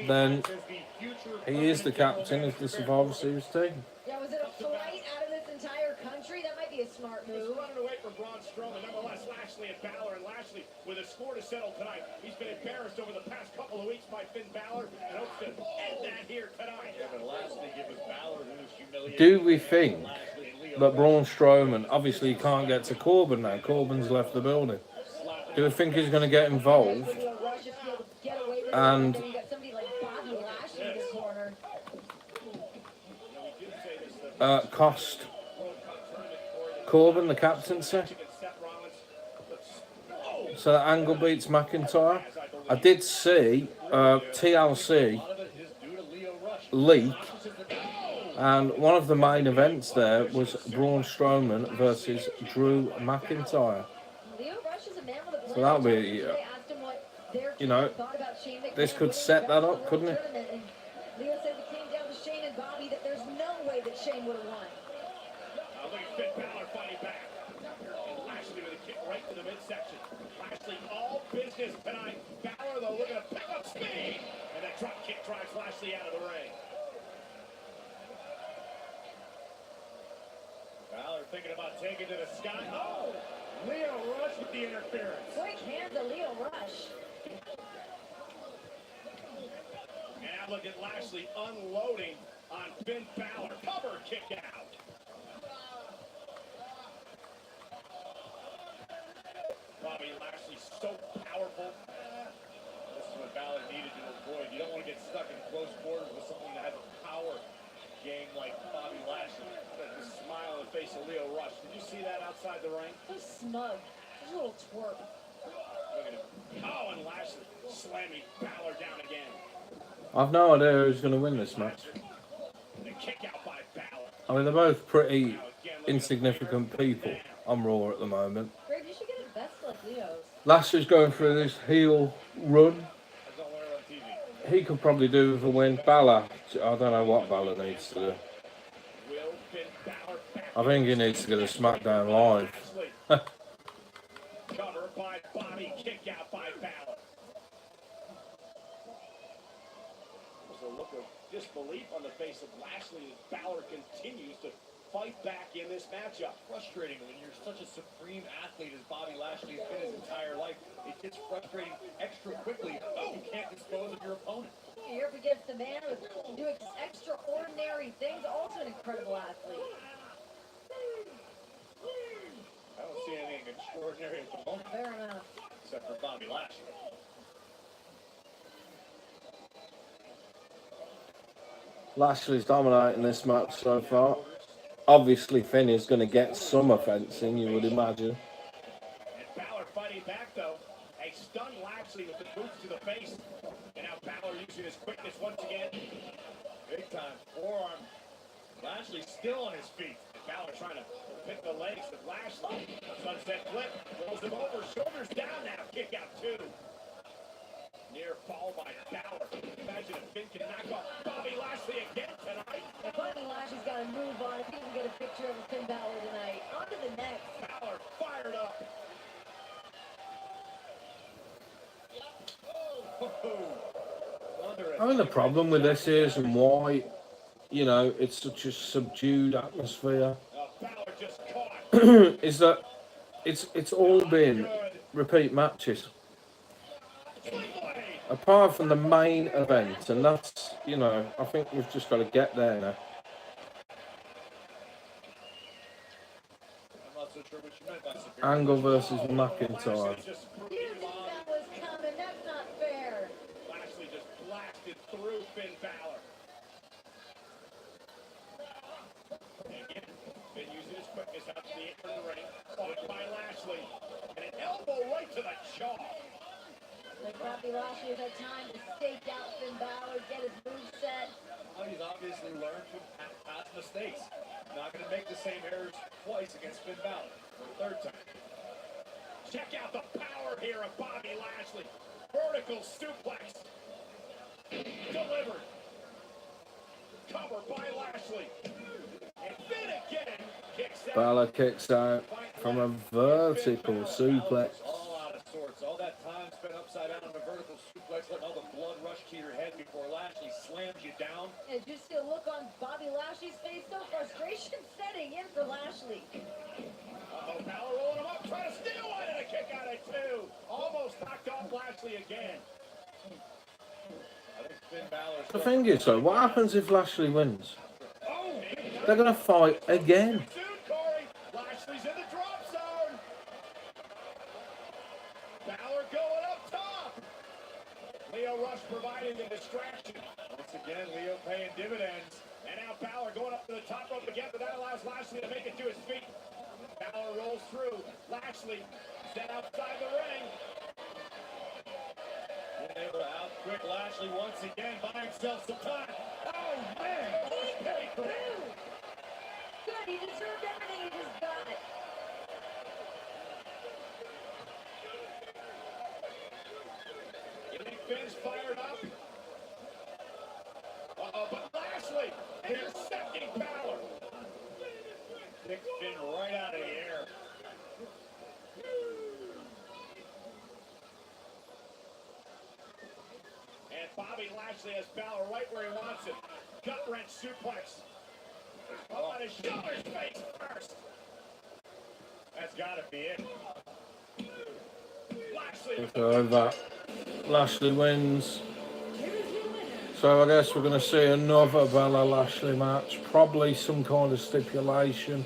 then he is the captain of the Survivor Series team. Yeah, was it a flight out of this entire country? That might be a smart move. He's running away from Braun Strowman. Nonetheless, Lashley and Balor, and Lashley with a score to settle tonight. He's been embarrassed over the past couple of weeks by Finn Balor, and hopes to end that here tonight. Yeah, but Lashley gives Balor who's humiliated. Do we think that Braun Strowman, obviously he can't get to Corbin now, Corbin's left the building. Do we think he's going to get involved and cost Corbin the captaincy so that Angle beats McIntyre? I did see TLC leak, and one of the main events there was Braun Strowman versus Drew McIntyre. So that'll be, you know, this could set that up, couldn't it? Leo said it came down to Shane and Bobby that there's no way that Shane would have won. Look at Finn Balor fighting back. And Lashley with a kick right to the midsection. Lashley all business tonight. Balor though looking to pick up speed. And that drop kick drives Lashley out of the ring. Balor thinking about taking to the sky. Oh! Leo Rush with the interference. Quick hands of Leo Rush. And now look at Lashley unloading on Finn Balor. Cover kick out. Bobby Lashley so powerful. This is what Balor needed to avoid. You don't want to get stuck in close quarters with someone that has a power game like Bobby Lashley. The smile on the face of Leo Rush. Did you see that outside the ring? So smug. Just a little twerp. Look at him. Oh, and Lashley slamming Balor down again. I've no idea who's going to win this match. The kick out by Balor. I mean, they're both pretty insignificant people on Raw at the moment. Greg, you should get a vest like Leo's. Lashley's going through this heel run. He could probably do with a win. Balor, I don't know what Balor needs to do. I think he needs to get a SmackDown Live. Cover by Bobby, kick out by Balor. There's a look of disbelief on the face of Lashley as Balor continues to fight back in this matchup. Frustrating when you're such a supreme athlete as Bobby Lashley has been his entire life. It gets frustrating extra quickly. You can't dispose of your opponent. You're up against the man who can do extraordinary things, also an incredible athlete. I don't see anything extraordinary at the moment. Fair enough. Except for Bobby Lashley. Lashley's dominating this match so far. Obviously, Finn is going to get some offense in, you would imagine. And Balor fighting back, though. A stunned Lashley with the boots to the face. And now Balor using his quickness once again. Big time forearm. Lashley still on his feet. Balor trying to pick the legs of Lashley. Sunset flip. Rolls him over. Shoulders down now. Kick out two. Near fall by Balor. Imagine if Finn can knock off Bobby Lashley again tonight. Well, Bobby Lashley's got to move on if he can get a picture of Finn Balor tonight. On to the next. Balor fired up. I mean, the problem with this is, and why, you know, it's such a subdued atmosphere, is that it's all been repeat matches. Apart from the main event, and that's, you know, I think we've just got to get there now. I'm not so sure what you meant by superior. Angle versus McIntyre. You think that was coming? That's not fair. Lashley just blasted through Finn Balor. Again, Finn using his quickness out to the apron of the ring. Fought by Lashley. And an elbow right to the jaw. Like Bobby Lashley has had time to stake out Finn Balor, get his move set. Well, he's obviously learned from past mistakes. Not going to make the same errors twice against Finn Balor. For the third time. Check out the power here of Bobby Lashley. Vertical suplex. Delivered. Cover by Lashley. And Finn again kicks out. Balor kicks out from a vertical suplex. All out of sorts. All that time spent upside down on a vertical suplex, letting all the blood rush to your head before Lashley slams you down. And just see a look on Bobby Lashley's face, no frustration setting in for Lashley. Uh-oh, Balor rolling him up, trying to steal one, and a kick out at two. Almost knocked off Lashley again. I think Finn Balor's The thing is, though, what happens if Lashley wins? They're going to fight again. Soon, Corey. Lashley's in the drop zone. Balor going up top. Leo Rush providing the distraction. once again, Leo paying dividends. And now Balor going up to the top rope again, but that allows Lashley to make it to his feet. Balor rolls through. Lashley set outside the ring. Being able to out-quick Lashley once again, buying himself some time. Oh, man. Good, he deserved everything he just got. You think Finn's fired up? Uh-oh, but Lashley intercepting Balor. Kicks Finn right out of the air. And Bobby Lashley has Balor right where he wants it. Gut wrench suplex. Up on his shoulders, face first. That's gotta be it. Lashley. So that Lashley wins. So I guess we're going to see another Bella Lashley match. Probably some kind of stipulation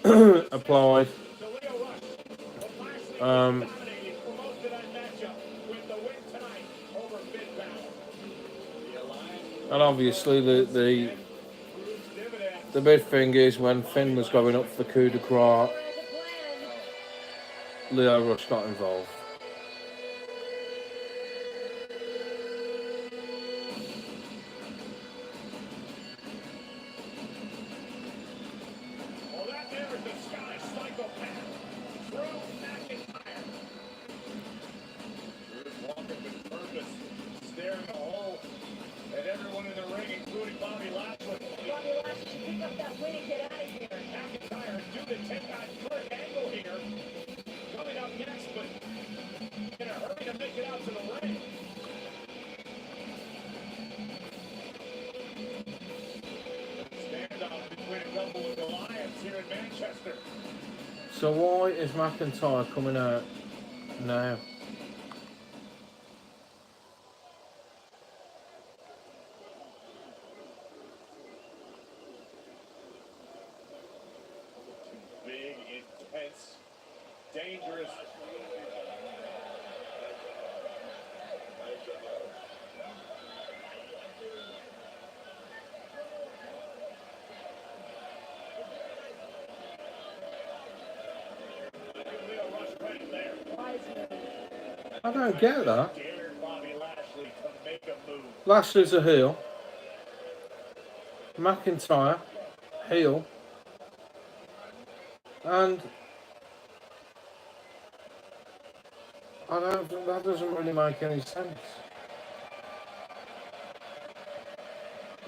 applied. And obviously the big thing is when Finn was going up for the coup de grace, Leo Rush got involved. Staring a hole at everyone in the ring, including Bobby Lashley. Bobby Lashley should pick up that win and get out of here. McIntyre due to take on Kurt Angle here. Coming up next, but in a hurry to make it out to the ring. Standoff between a couple of Goliaths here in Manchester. So why is McIntyre coming out now? Big, intense, dangerous. I don't get that. Lashley's a heel. McIntyre, heel. And I don't think that doesn't really make any sense.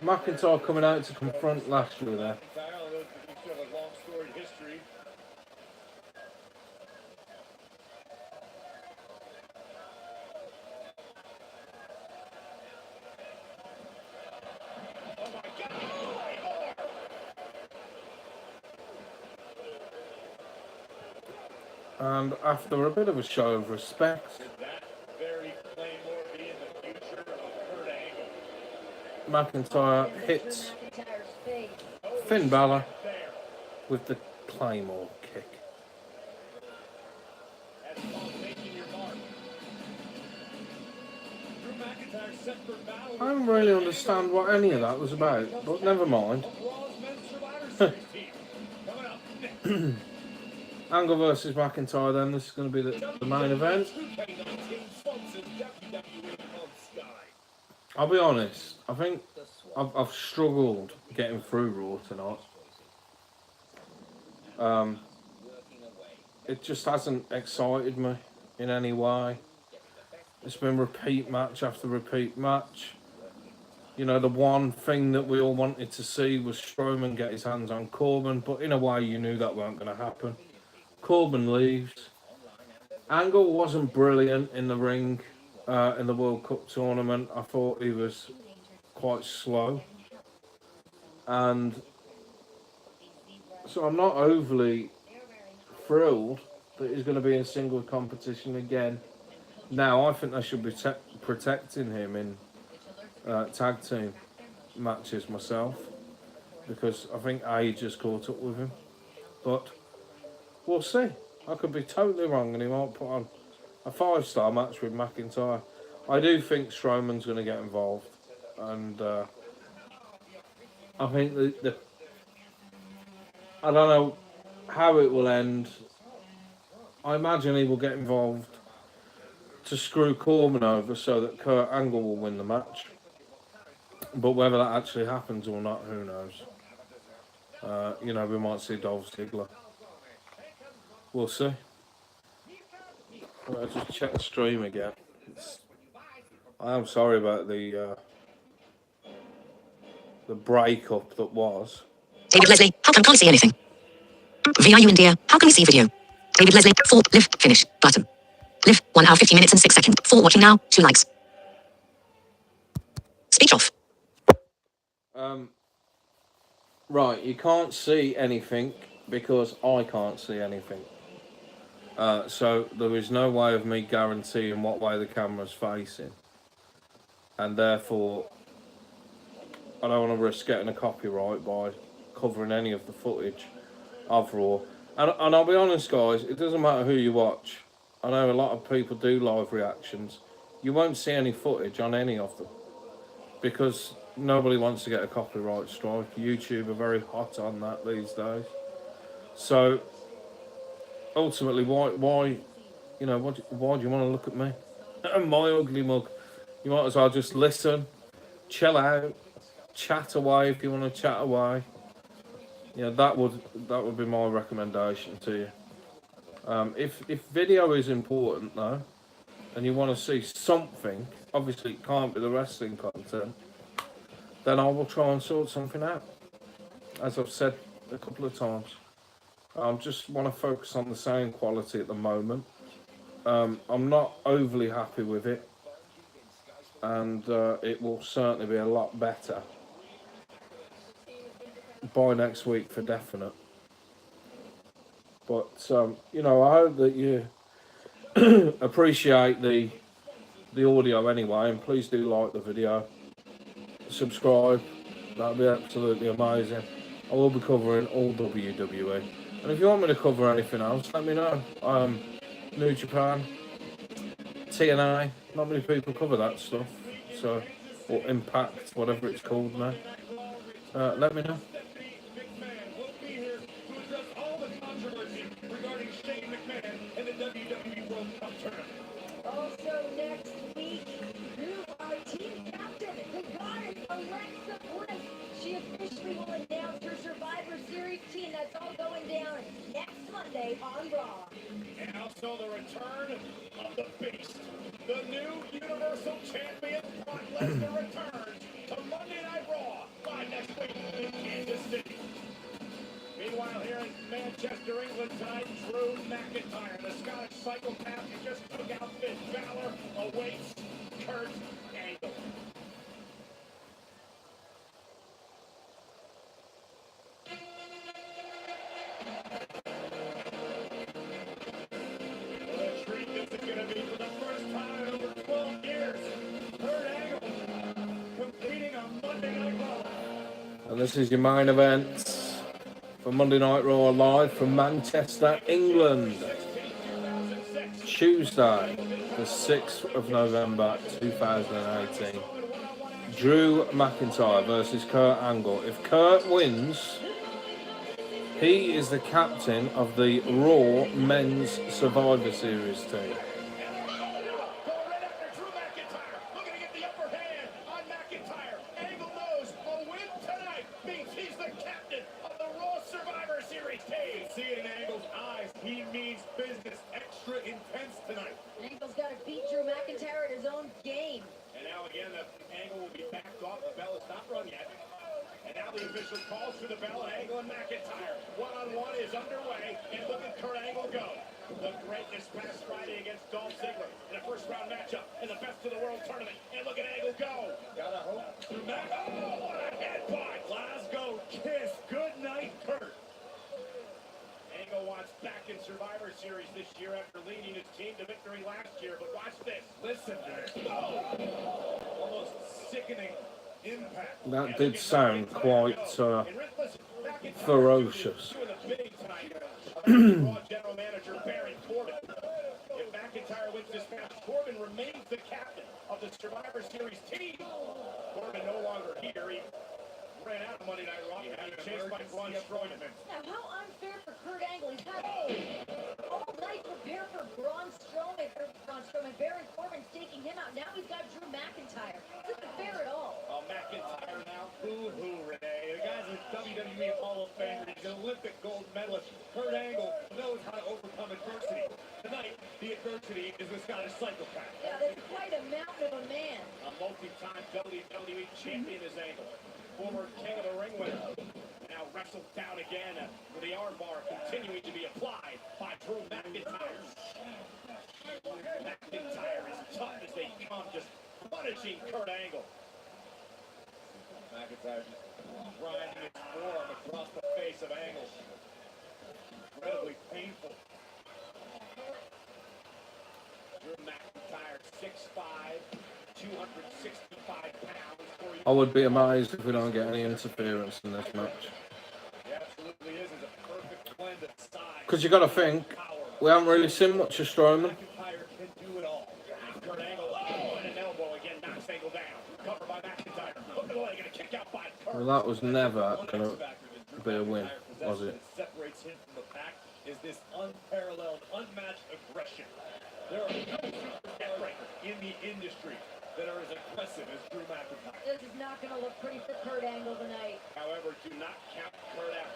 McIntyre coming out to confront Lashley there. And after a bit of a show of respect, McIntyre hits Finn Balor with the Claymore kick. I don't really understand what any of that was about, but never mind. Angle versus McIntyre then, this is going to be the main event. I'll be honest, I think I've struggled getting through Raw tonight. It just hasn't excited me in any way. It's been repeat match after repeat match. You know, the one thing that we all wanted to see was Strowman get his hands on Corbin, but in a way you knew that weren't going to happen. Corbin leaves. Angle wasn't brilliant in the ring in the World Cup tournament. I thought he was quite slow. And so I'm not overly thrilled that he's going to be in singles competition again. Now, I think I should be protecting him in tag team matches myself, because I think age has caught up with him. But we'll see. I could be totally wrong and he might put on a 5-star match with McIntyre. I do think Strowman's going to get involved. And I think I don't know how it will end. I imagine he will get involved to screw Corbin over so that Kurt Angle will win the match. But whether that actually happens or not, who knows? You know, we might see Dolph Ziggler. We'll see. I'll just check the stream again. I am sorry about the breakup that was. David Leslie, how come can't see anything? VIU India, how can we see video? David Leslie, 4, live, finish, button. Live, 1 hour 50 minutes and 6 seconds. 4 watching now, 2 likes. Speech off. Right, you can't see anything because I can't see anything. So there is no way of me guaranteeing what way the camera's facing, and therefore I don't want to risk getting a copyright by covering any of the footage of Raw. And I'll be honest, guys, it doesn't matter who you watch. I know a lot of people do live reactions. You won't see any footage on any of them because nobody wants to get a copyright strike. YouTube are very hot on that these days. So ultimately, why, you know, why do you want to look at me? My ugly mug. You might as well just listen, chill out, chat away if you want to chat away. Yeah, that would be my recommendation to you. If video is important though, and you want to see something, obviously it can't be the wrestling content, then I will try and sort something out. As I've said a couple of times, I just want to focus on the sound quality at the moment. I'm not overly happy with it, and it will certainly be a lot better by next week for definite. But you know, I hope that you appreciate the audio anyway, and please do like the video, subscribe, that'd be absolutely amazing. I will be covering all WWE, and if you want me to cover anything else, let me know. New Japan, TNA, not many people cover that stuff, so, or Impact, whatever it's called now. Let me know. Also next week, our team captain, the goddess Alexa Bliss. She officially will announce her Survivor Series team. That's all going down next Monday on Raw. And also the return of the Beast. The new Universal Champion, Brock Lesnar, returns to Monday Night Raw by next week in Kansas City. Meanwhile, here in Manchester, England tonight, Drew McIntyre, the Scottish psychopath who just took out Finn Balor, awaits Kurt Angle. What a treat this is going to be for the first time in over 12 years. Kurt Angle completing a Monday Night Raw. And this is your main event for Monday Night Raw live from Manchester, England. Tuesday, the 6th of November 2018. Drew McIntyre versus Kurt Angle. If Kurt wins, he is the captain of the Raw Men's Survivor Series team. Angle's got to beat Drew McIntyre at his own game. And now again, the Angle will be backed off. The bell is not run yet. And now the official calls for the bell. Angle and McIntyre. One-on-one is underway. And look at Kurt Angle go. The greatness past Friday against Dolph Ziggler in a first-round matchup in the Best of the World tournament. And look at Angle go. Gotta hope. Oh, what a headbutt. Glasgow kiss. Good night, Kurt. Angle wants back in Survivor Series this year after leading his team to victory last year. But watch this. Listen to this. Oh! Almost sickening impact. That did sound quite ferocious. Raw General Manager Baron Corbin. If McIntyre wins this match, Corbin remains the captain of the Survivor Series team. Corbin no longer here. He ran out of Monday Night Raw. He had chased by Braun Strowman. Now, how unfair for Kurt Angle. He's had all night prepare for Braun Strowman. Baron Corbin taking him out. Now he's got Drew McIntyre. This isn't fair at all. Oh, McIntyre now. Boo-hoo, Renee. The guy's a WWE Hall of Famer. He's an Olympic gold medalist. Kurt Angle knows how to overcome adversity. Tonight, the adversity is the Scottish psychopath. Yeah, that's quite a mountain of a man. A multi-time WWE champion is Angle. Former King of the Ring winner. Now wrestled down again with the armbar continuing to be applied by Drew McIntyre. McIntyre is tough as they come, just punishing Kurt Angle. McIntyre just grinding his forearm across the face of Angle. incredibly painful. Drew McIntyre, 6'5", 265 pounds. I would be amazed if we don't get any interference in this match. It absolutely is. It's a perfect blend of size. Because you got to think, we haven't really seen much of Strowman. McIntyre can do it all. Kurt Angle, oh, and an elbow again, knocks Angle down. Covered by McIntyre. Hook of the leg and a kick out by Kurt. Well, that was never going to be a win, was it? What separates him from the pack is this unparalleled, unmatched aggression. There are no superstars in the industry that are as aggressive as Drew McIntyre. This is not going to look pretty for Kurt Angle tonight. However, do not count Kurt out.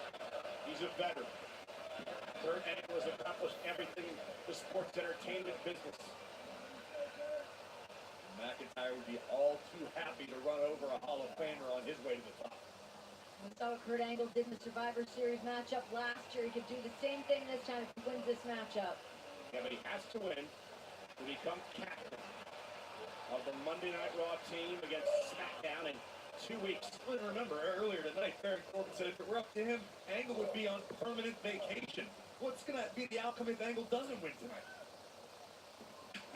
He's a veteran. Kurt Angle has accomplished everything in the sports entertainment business. McIntyre would be all too happy to run over a Hall of Famer on his way to the top. We saw what Kurt Angle did in the Survivor Series matchup last year. He could do the same thing this time if he wins this matchup. Yeah, but he has to win to become captain of the Monday Night Raw team against SmackDown in 2 weeks. And remember, earlier tonight, Baron Corbin said if it were up to him, Angle would be on permanent vacation. What's going to be the outcome if Angle doesn't win tonight?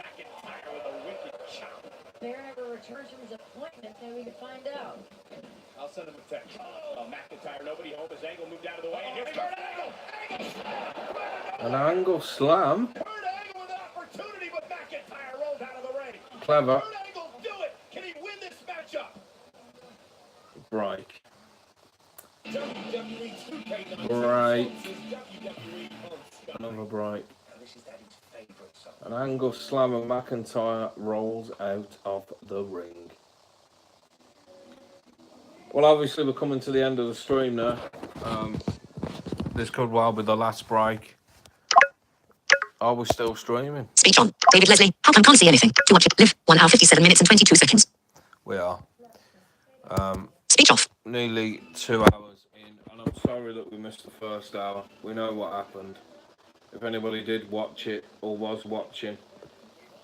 McIntyre with a wicked chop. Baron ever returns from his appointment, maybe we can find out. I'll send him a text. McIntyre, nobody home as Angle moved out of the way. And here's Kurt Angle! An angle slam. Kurt Angle with an opportunity, but McIntyre rolls out of the ring. Clever. Kurt Angle, do it! Can he win this matchup? Break. WWE 2K19 Break. WWE host. Another break. An angle slam and McIntyre rolls out of the ring. Well, obviously we're coming to the end of the stream now. This could well be the last break. Are we still streaming? Speech on. David Leslie. How come can't see anything? To watch it. Live. 1 hour 57 minutes and 22 seconds. We are. Speech off. Nearly 2 hours in, and I'm sorry that we missed the first hour. We know what happened. If anybody did watch it or was watching,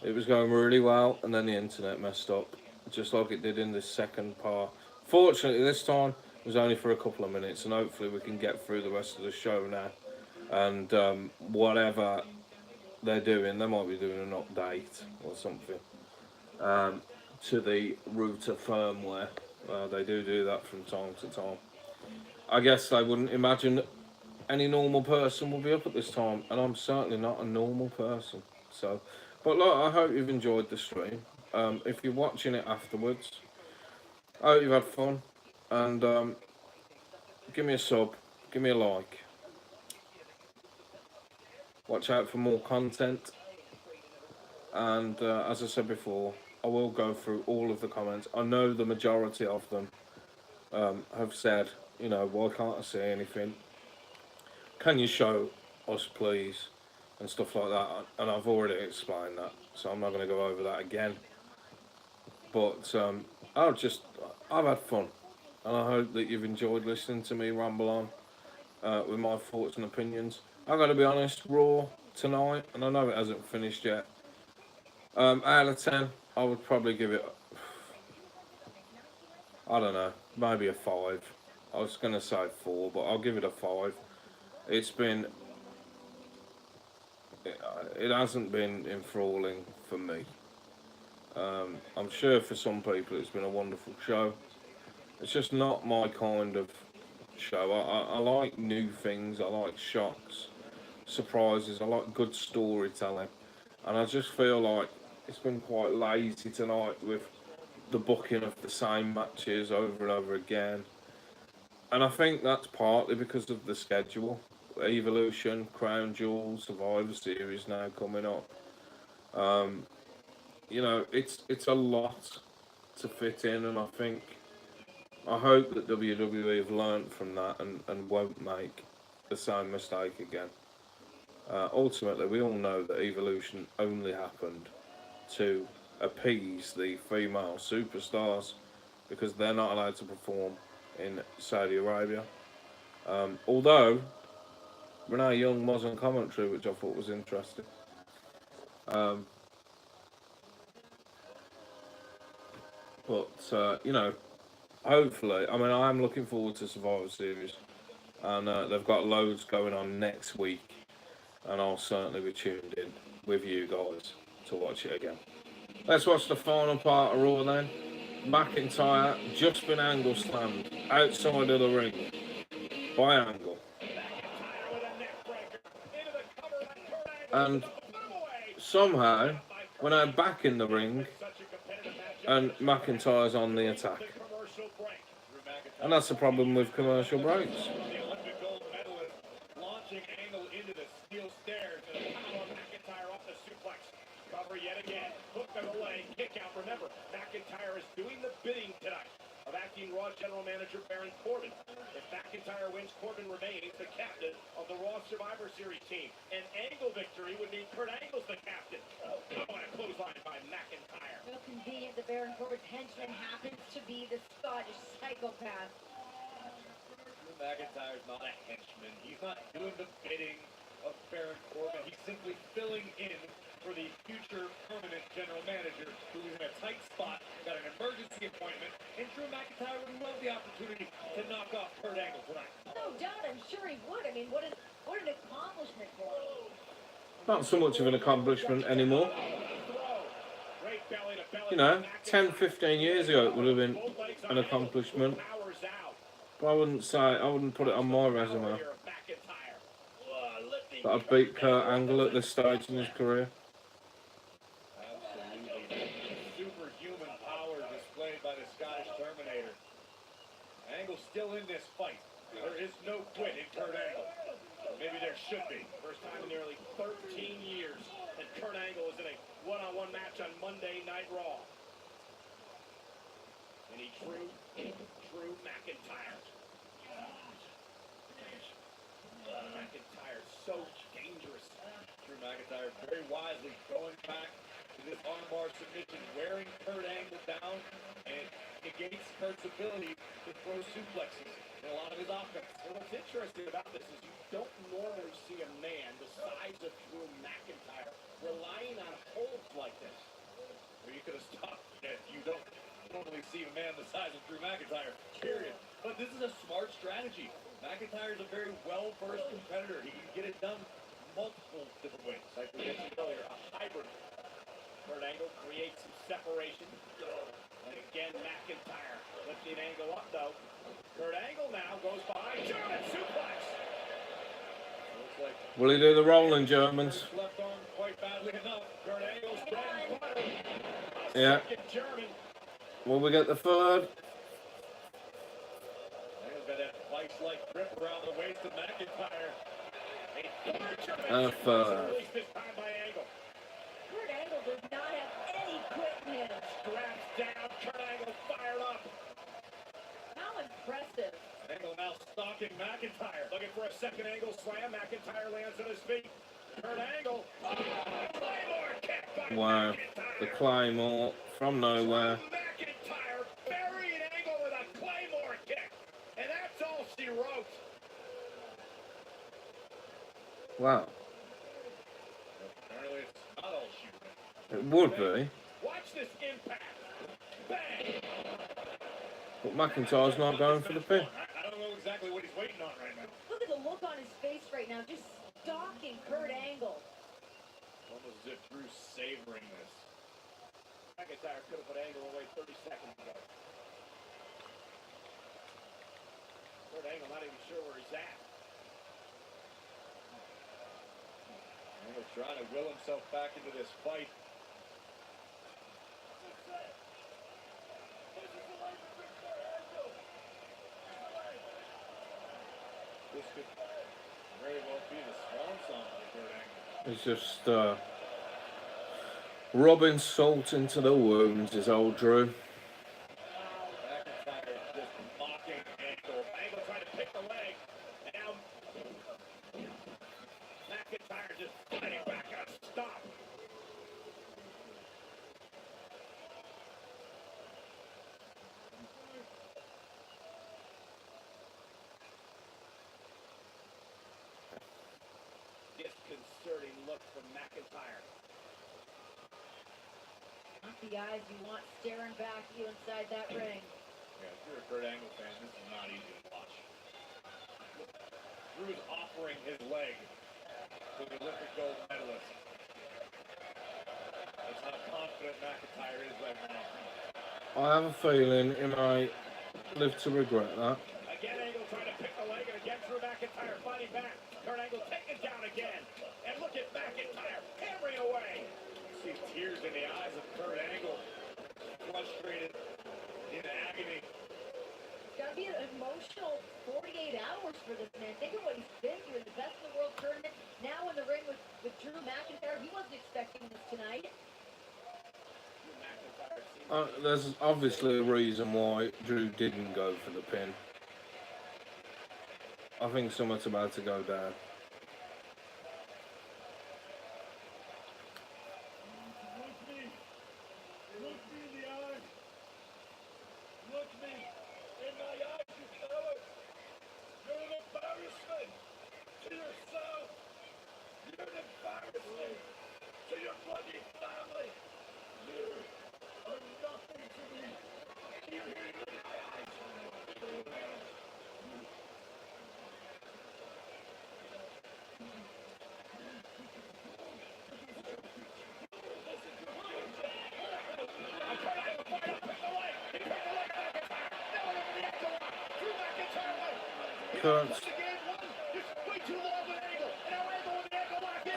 it was going really well, and then the internet messed up, just like it did in the second part. Fortunately, this time it was only for a couple of minutes, and hopefully we can get through the rest of the show now. And whatever they're doing, they might be doing an update or something to the router firmware. They do that from time to time. I guess they wouldn't imagine any normal person will be up at this time, and I'm certainly not a normal person. So, but look, I hope you've enjoyed the stream. If you're watching it afterwards, I hope you've had fun, and give me a sub, give me a like. Watch out for more content, and as I said before, I will go through all of the comments. I know the majority of them have said, you know, why can't I see anything? Can you show us, please? And stuff like that. And I've already explained that, so I'm not going to go over that again. But I've had fun, and I hope that you've enjoyed listening to me ramble on with my thoughts and opinions. I've got to be honest, Raw tonight, and I know it hasn't finished yet. Out of 10, I would probably give it, I don't know, maybe a 5. I was going to say 4, but I'll give it a 5. It's been, it hasn't been enthralling for me. I'm sure for some people it's been a wonderful show. It's just not my kind of show. I like new things, I like shocks, surprises, I like good storytelling. And I just feel like it's been quite lazy tonight with the booking of the same matches over and over again. And I think that's partly because of the schedule. Evolution, Crown Jewel, Survivor Series now coming up. You know, it's a lot to fit in, and I hope that WWE have learned from that and won't make the same mistake again. Ultimately, we all know that Evolution only happened to appease the female superstars because they're not allowed to perform in Saudi Arabia. Although Renee Young was on commentary, which I thought was interesting. But you know, hopefully, I mean, I am looking forward to Survivor Series. And they've got loads going on next week, and I'll certainly be tuned in with you guys to watch it again. Let's watch the final part of Raw then. McIntyre just been angle slammed outside of the ring by Angle. And somehow, we're now back in the ring, and McIntyre's on the attack. And that's the problem with commercial breaks. Launching Angle into the steel stairs and power McIntyre off the suplex. Cover yet again. Hook to the leg. Kick out. Remember, McIntyre is doing the bidding tonight of acting Raw General Manager Baron Corbin. If McIntyre wins, Corbin remains the captain of the Raw Survivor Series team. An Angle victory would mean Kurt Angle's the captain. Oh, what a clothesline by McIntyre. Real convenient that Baron Corbin's henchman happens to be the Scottish psychopath. McIntyre's not a henchman. He's not doing the bidding of Baron Corbin. He's simply filling in for the future permanent general manager who is in a tight spot, got an emergency appointment, and Drew McIntyre would love the opportunity to knock off Kurt Angle tonight. No doubt, I'm sure he would. I mean, what an accomplishment for him. Not so much of an accomplishment anymore. You know, 10, 15 years ago it would have been an accomplishment. But I wouldn't put it on my resume that I've beat Kurt Angle at this stage in his career. Absolutely. Superhuman power displayed by the Scottish Terminator. Angle's still in this fight. There is no quit in Kurt Angle. Maybe there should be. First time in nearly 13 years that Kurt Angle is in a one-on-one match on Monday Night Raw. And he Drew McIntyre. McIntyre so dangerous. Drew McIntyre very wisely going back to this armbar submission, wearing Kurt Angle down, and negates Kurt's ability to throw suplexes in a lot of his offense. And what's interesting about this is you don't normally see a man the size of Drew McIntyre relying on holds like this. Well, you could have stopped it. You don't normally see a man the size of Drew McIntyre, period. But this is a smart strategy. McIntyre is a very well-versed competitor. He can get it done multiple different ways. Like we mentioned earlier, a hybrid. Kurt Angle creates some separation. And again, McIntyre lifting Angle up, though. Kurt Angle now goes behind German suplex. Looks like Will he do the rolling Germans? left arm quite badly enough. Kurt Angle's bread and butter. Yeah. Second German. Will we get the third? Angle's got that vice-like grip around the waist of McIntyre. A third German And a suplex third. released this time by Angle. Kurt Angle does not have any quit in him. Straps down. Kurt Angle fired up. How impressive. Angle now stalking McIntyre. Looking for a second Angle slam. McIntyre lands on his feet. Kurt Angle. Oh, Claymore kick by Wow. McIntyre. The Claymore from nowhere. McIntyre burying Angle with a Claymore kick. And that's all she wrote. Wow. Apparently it's not all she wrote. It would be. Watch this impact. Bang. But McIntyre's not going for the pin. I don't know exactly what he's waiting on right now. Look at the look on his face right now, just stalking Kurt Angle. Almost as if Drew's savoring this. McIntyre could have put Angle away 30 seconds ago. Kurt Angle not even sure where he's at. Angle trying to will himself back into this fight. This could very well be the swan song for Kurt Angle. He's just rubbing salt into the wounds, his old Drew. McIntyre just mocking Angle. Angle trying to pick the leg. And now McIntyre just fighting back on a stop. Disconcerting look from McIntyre. Not the eyes you want staring back at you inside that ring. Yeah, if you're a Kurt Angle fan, this is not easy to watch. Drew's offering his leg to the Olympic gold medalist. That's how confident McIntyre is right now. I have a feeling he may live to regret that. Again, Angle trying to pick the leg, and again, Drew McIntyre fighting back. Kurt Angle taken down again. And look at McIntyre hammering away. See tears in the eyes of Kurt Angle. Frustrated, in agony. It's got to be an emotional 48 hours for this man. Think of what he's been through in the Best in the World tournament. Now in the ring with Drew McIntyre. He wasn't expecting this tonight. There's obviously a reason why Drew didn't go for the pin. I think something's about to go down. Look me in the eye. Look me in my eyes, you coward. You're an embarrassment to yourself. You're an embarrassment to your bloody family. You are nothing to me. You hear me in my eyes.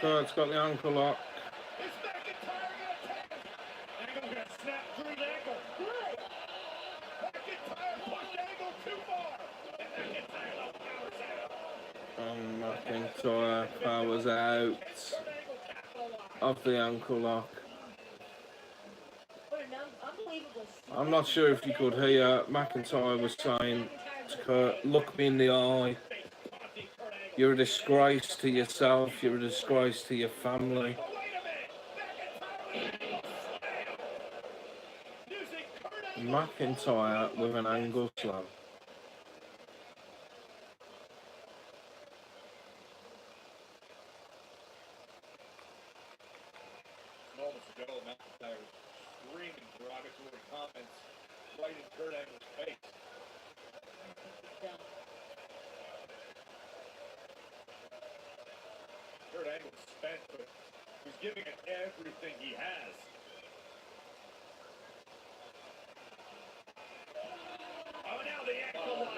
Kurt's got the ankle lock. Angle gonna snap through the ankle. Good. McIntyre pushed Angle too far. And McIntyre McIntyre powers out of the ankle lock. What an unbelievable. I'm not sure if you could hear McIntyre was saying to Kurt, look me in the eye. You're a disgrace to yourself, you're a disgrace to your family. McIntyre with an angle slam. Moments ago, McIntyre screaming derogatory comments right in Kurt Angle's face. Kurt Angle's spent, but he's giving it everything he has. Oh, now the ankle lock.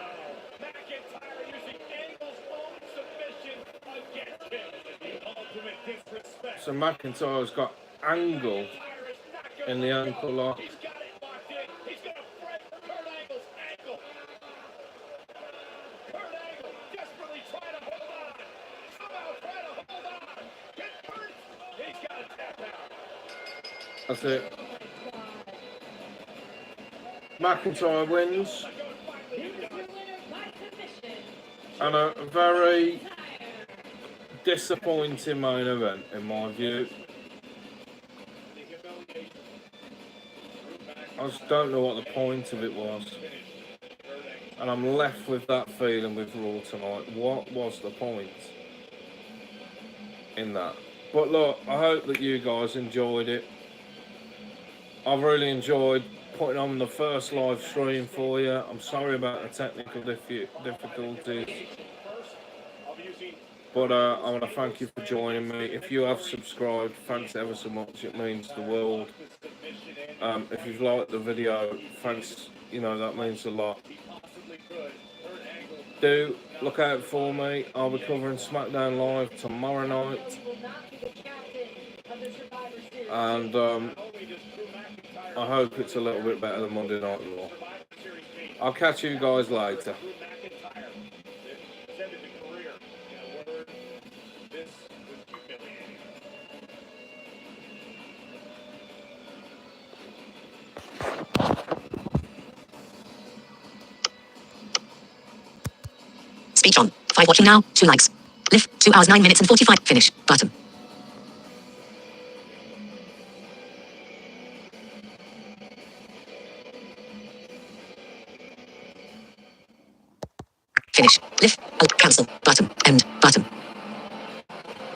McIntyre using Angle's own submission against him. The ultimate disrespect. So McIntyre's got Angle in the ankle lock. He's got it locked in. He's going to break Kurt Angle's ankle. Kurt Angle desperately trying to hold on. Somehow trying to hold on. Get Kurt. He's got to tap out. That's it. McIntyre wins. And a very disappointing main event, in my view. I just don't know what the point of it was. And I'm left with that feeling with Raw tonight. What was the point in that? But look, I hope that you guys enjoyed it. I've really enjoyed putting on the first live stream for you. I'm sorry about the technical difficulties. But I want to thank you for joining me. If you have subscribed, thanks ever so much. It means the world. If you've liked the video, thanks. You know, that means a lot. Do look out for me. I'll be covering SmackDown Live tomorrow night. And I hope it's a little bit better than Monday Night Raw. I'll catch you guys later. Speech on. 5 watching now. 2 likes. Live. 2 hours 9 minutes and 45. Finish. Button. Finish. Live. Cancel. Button.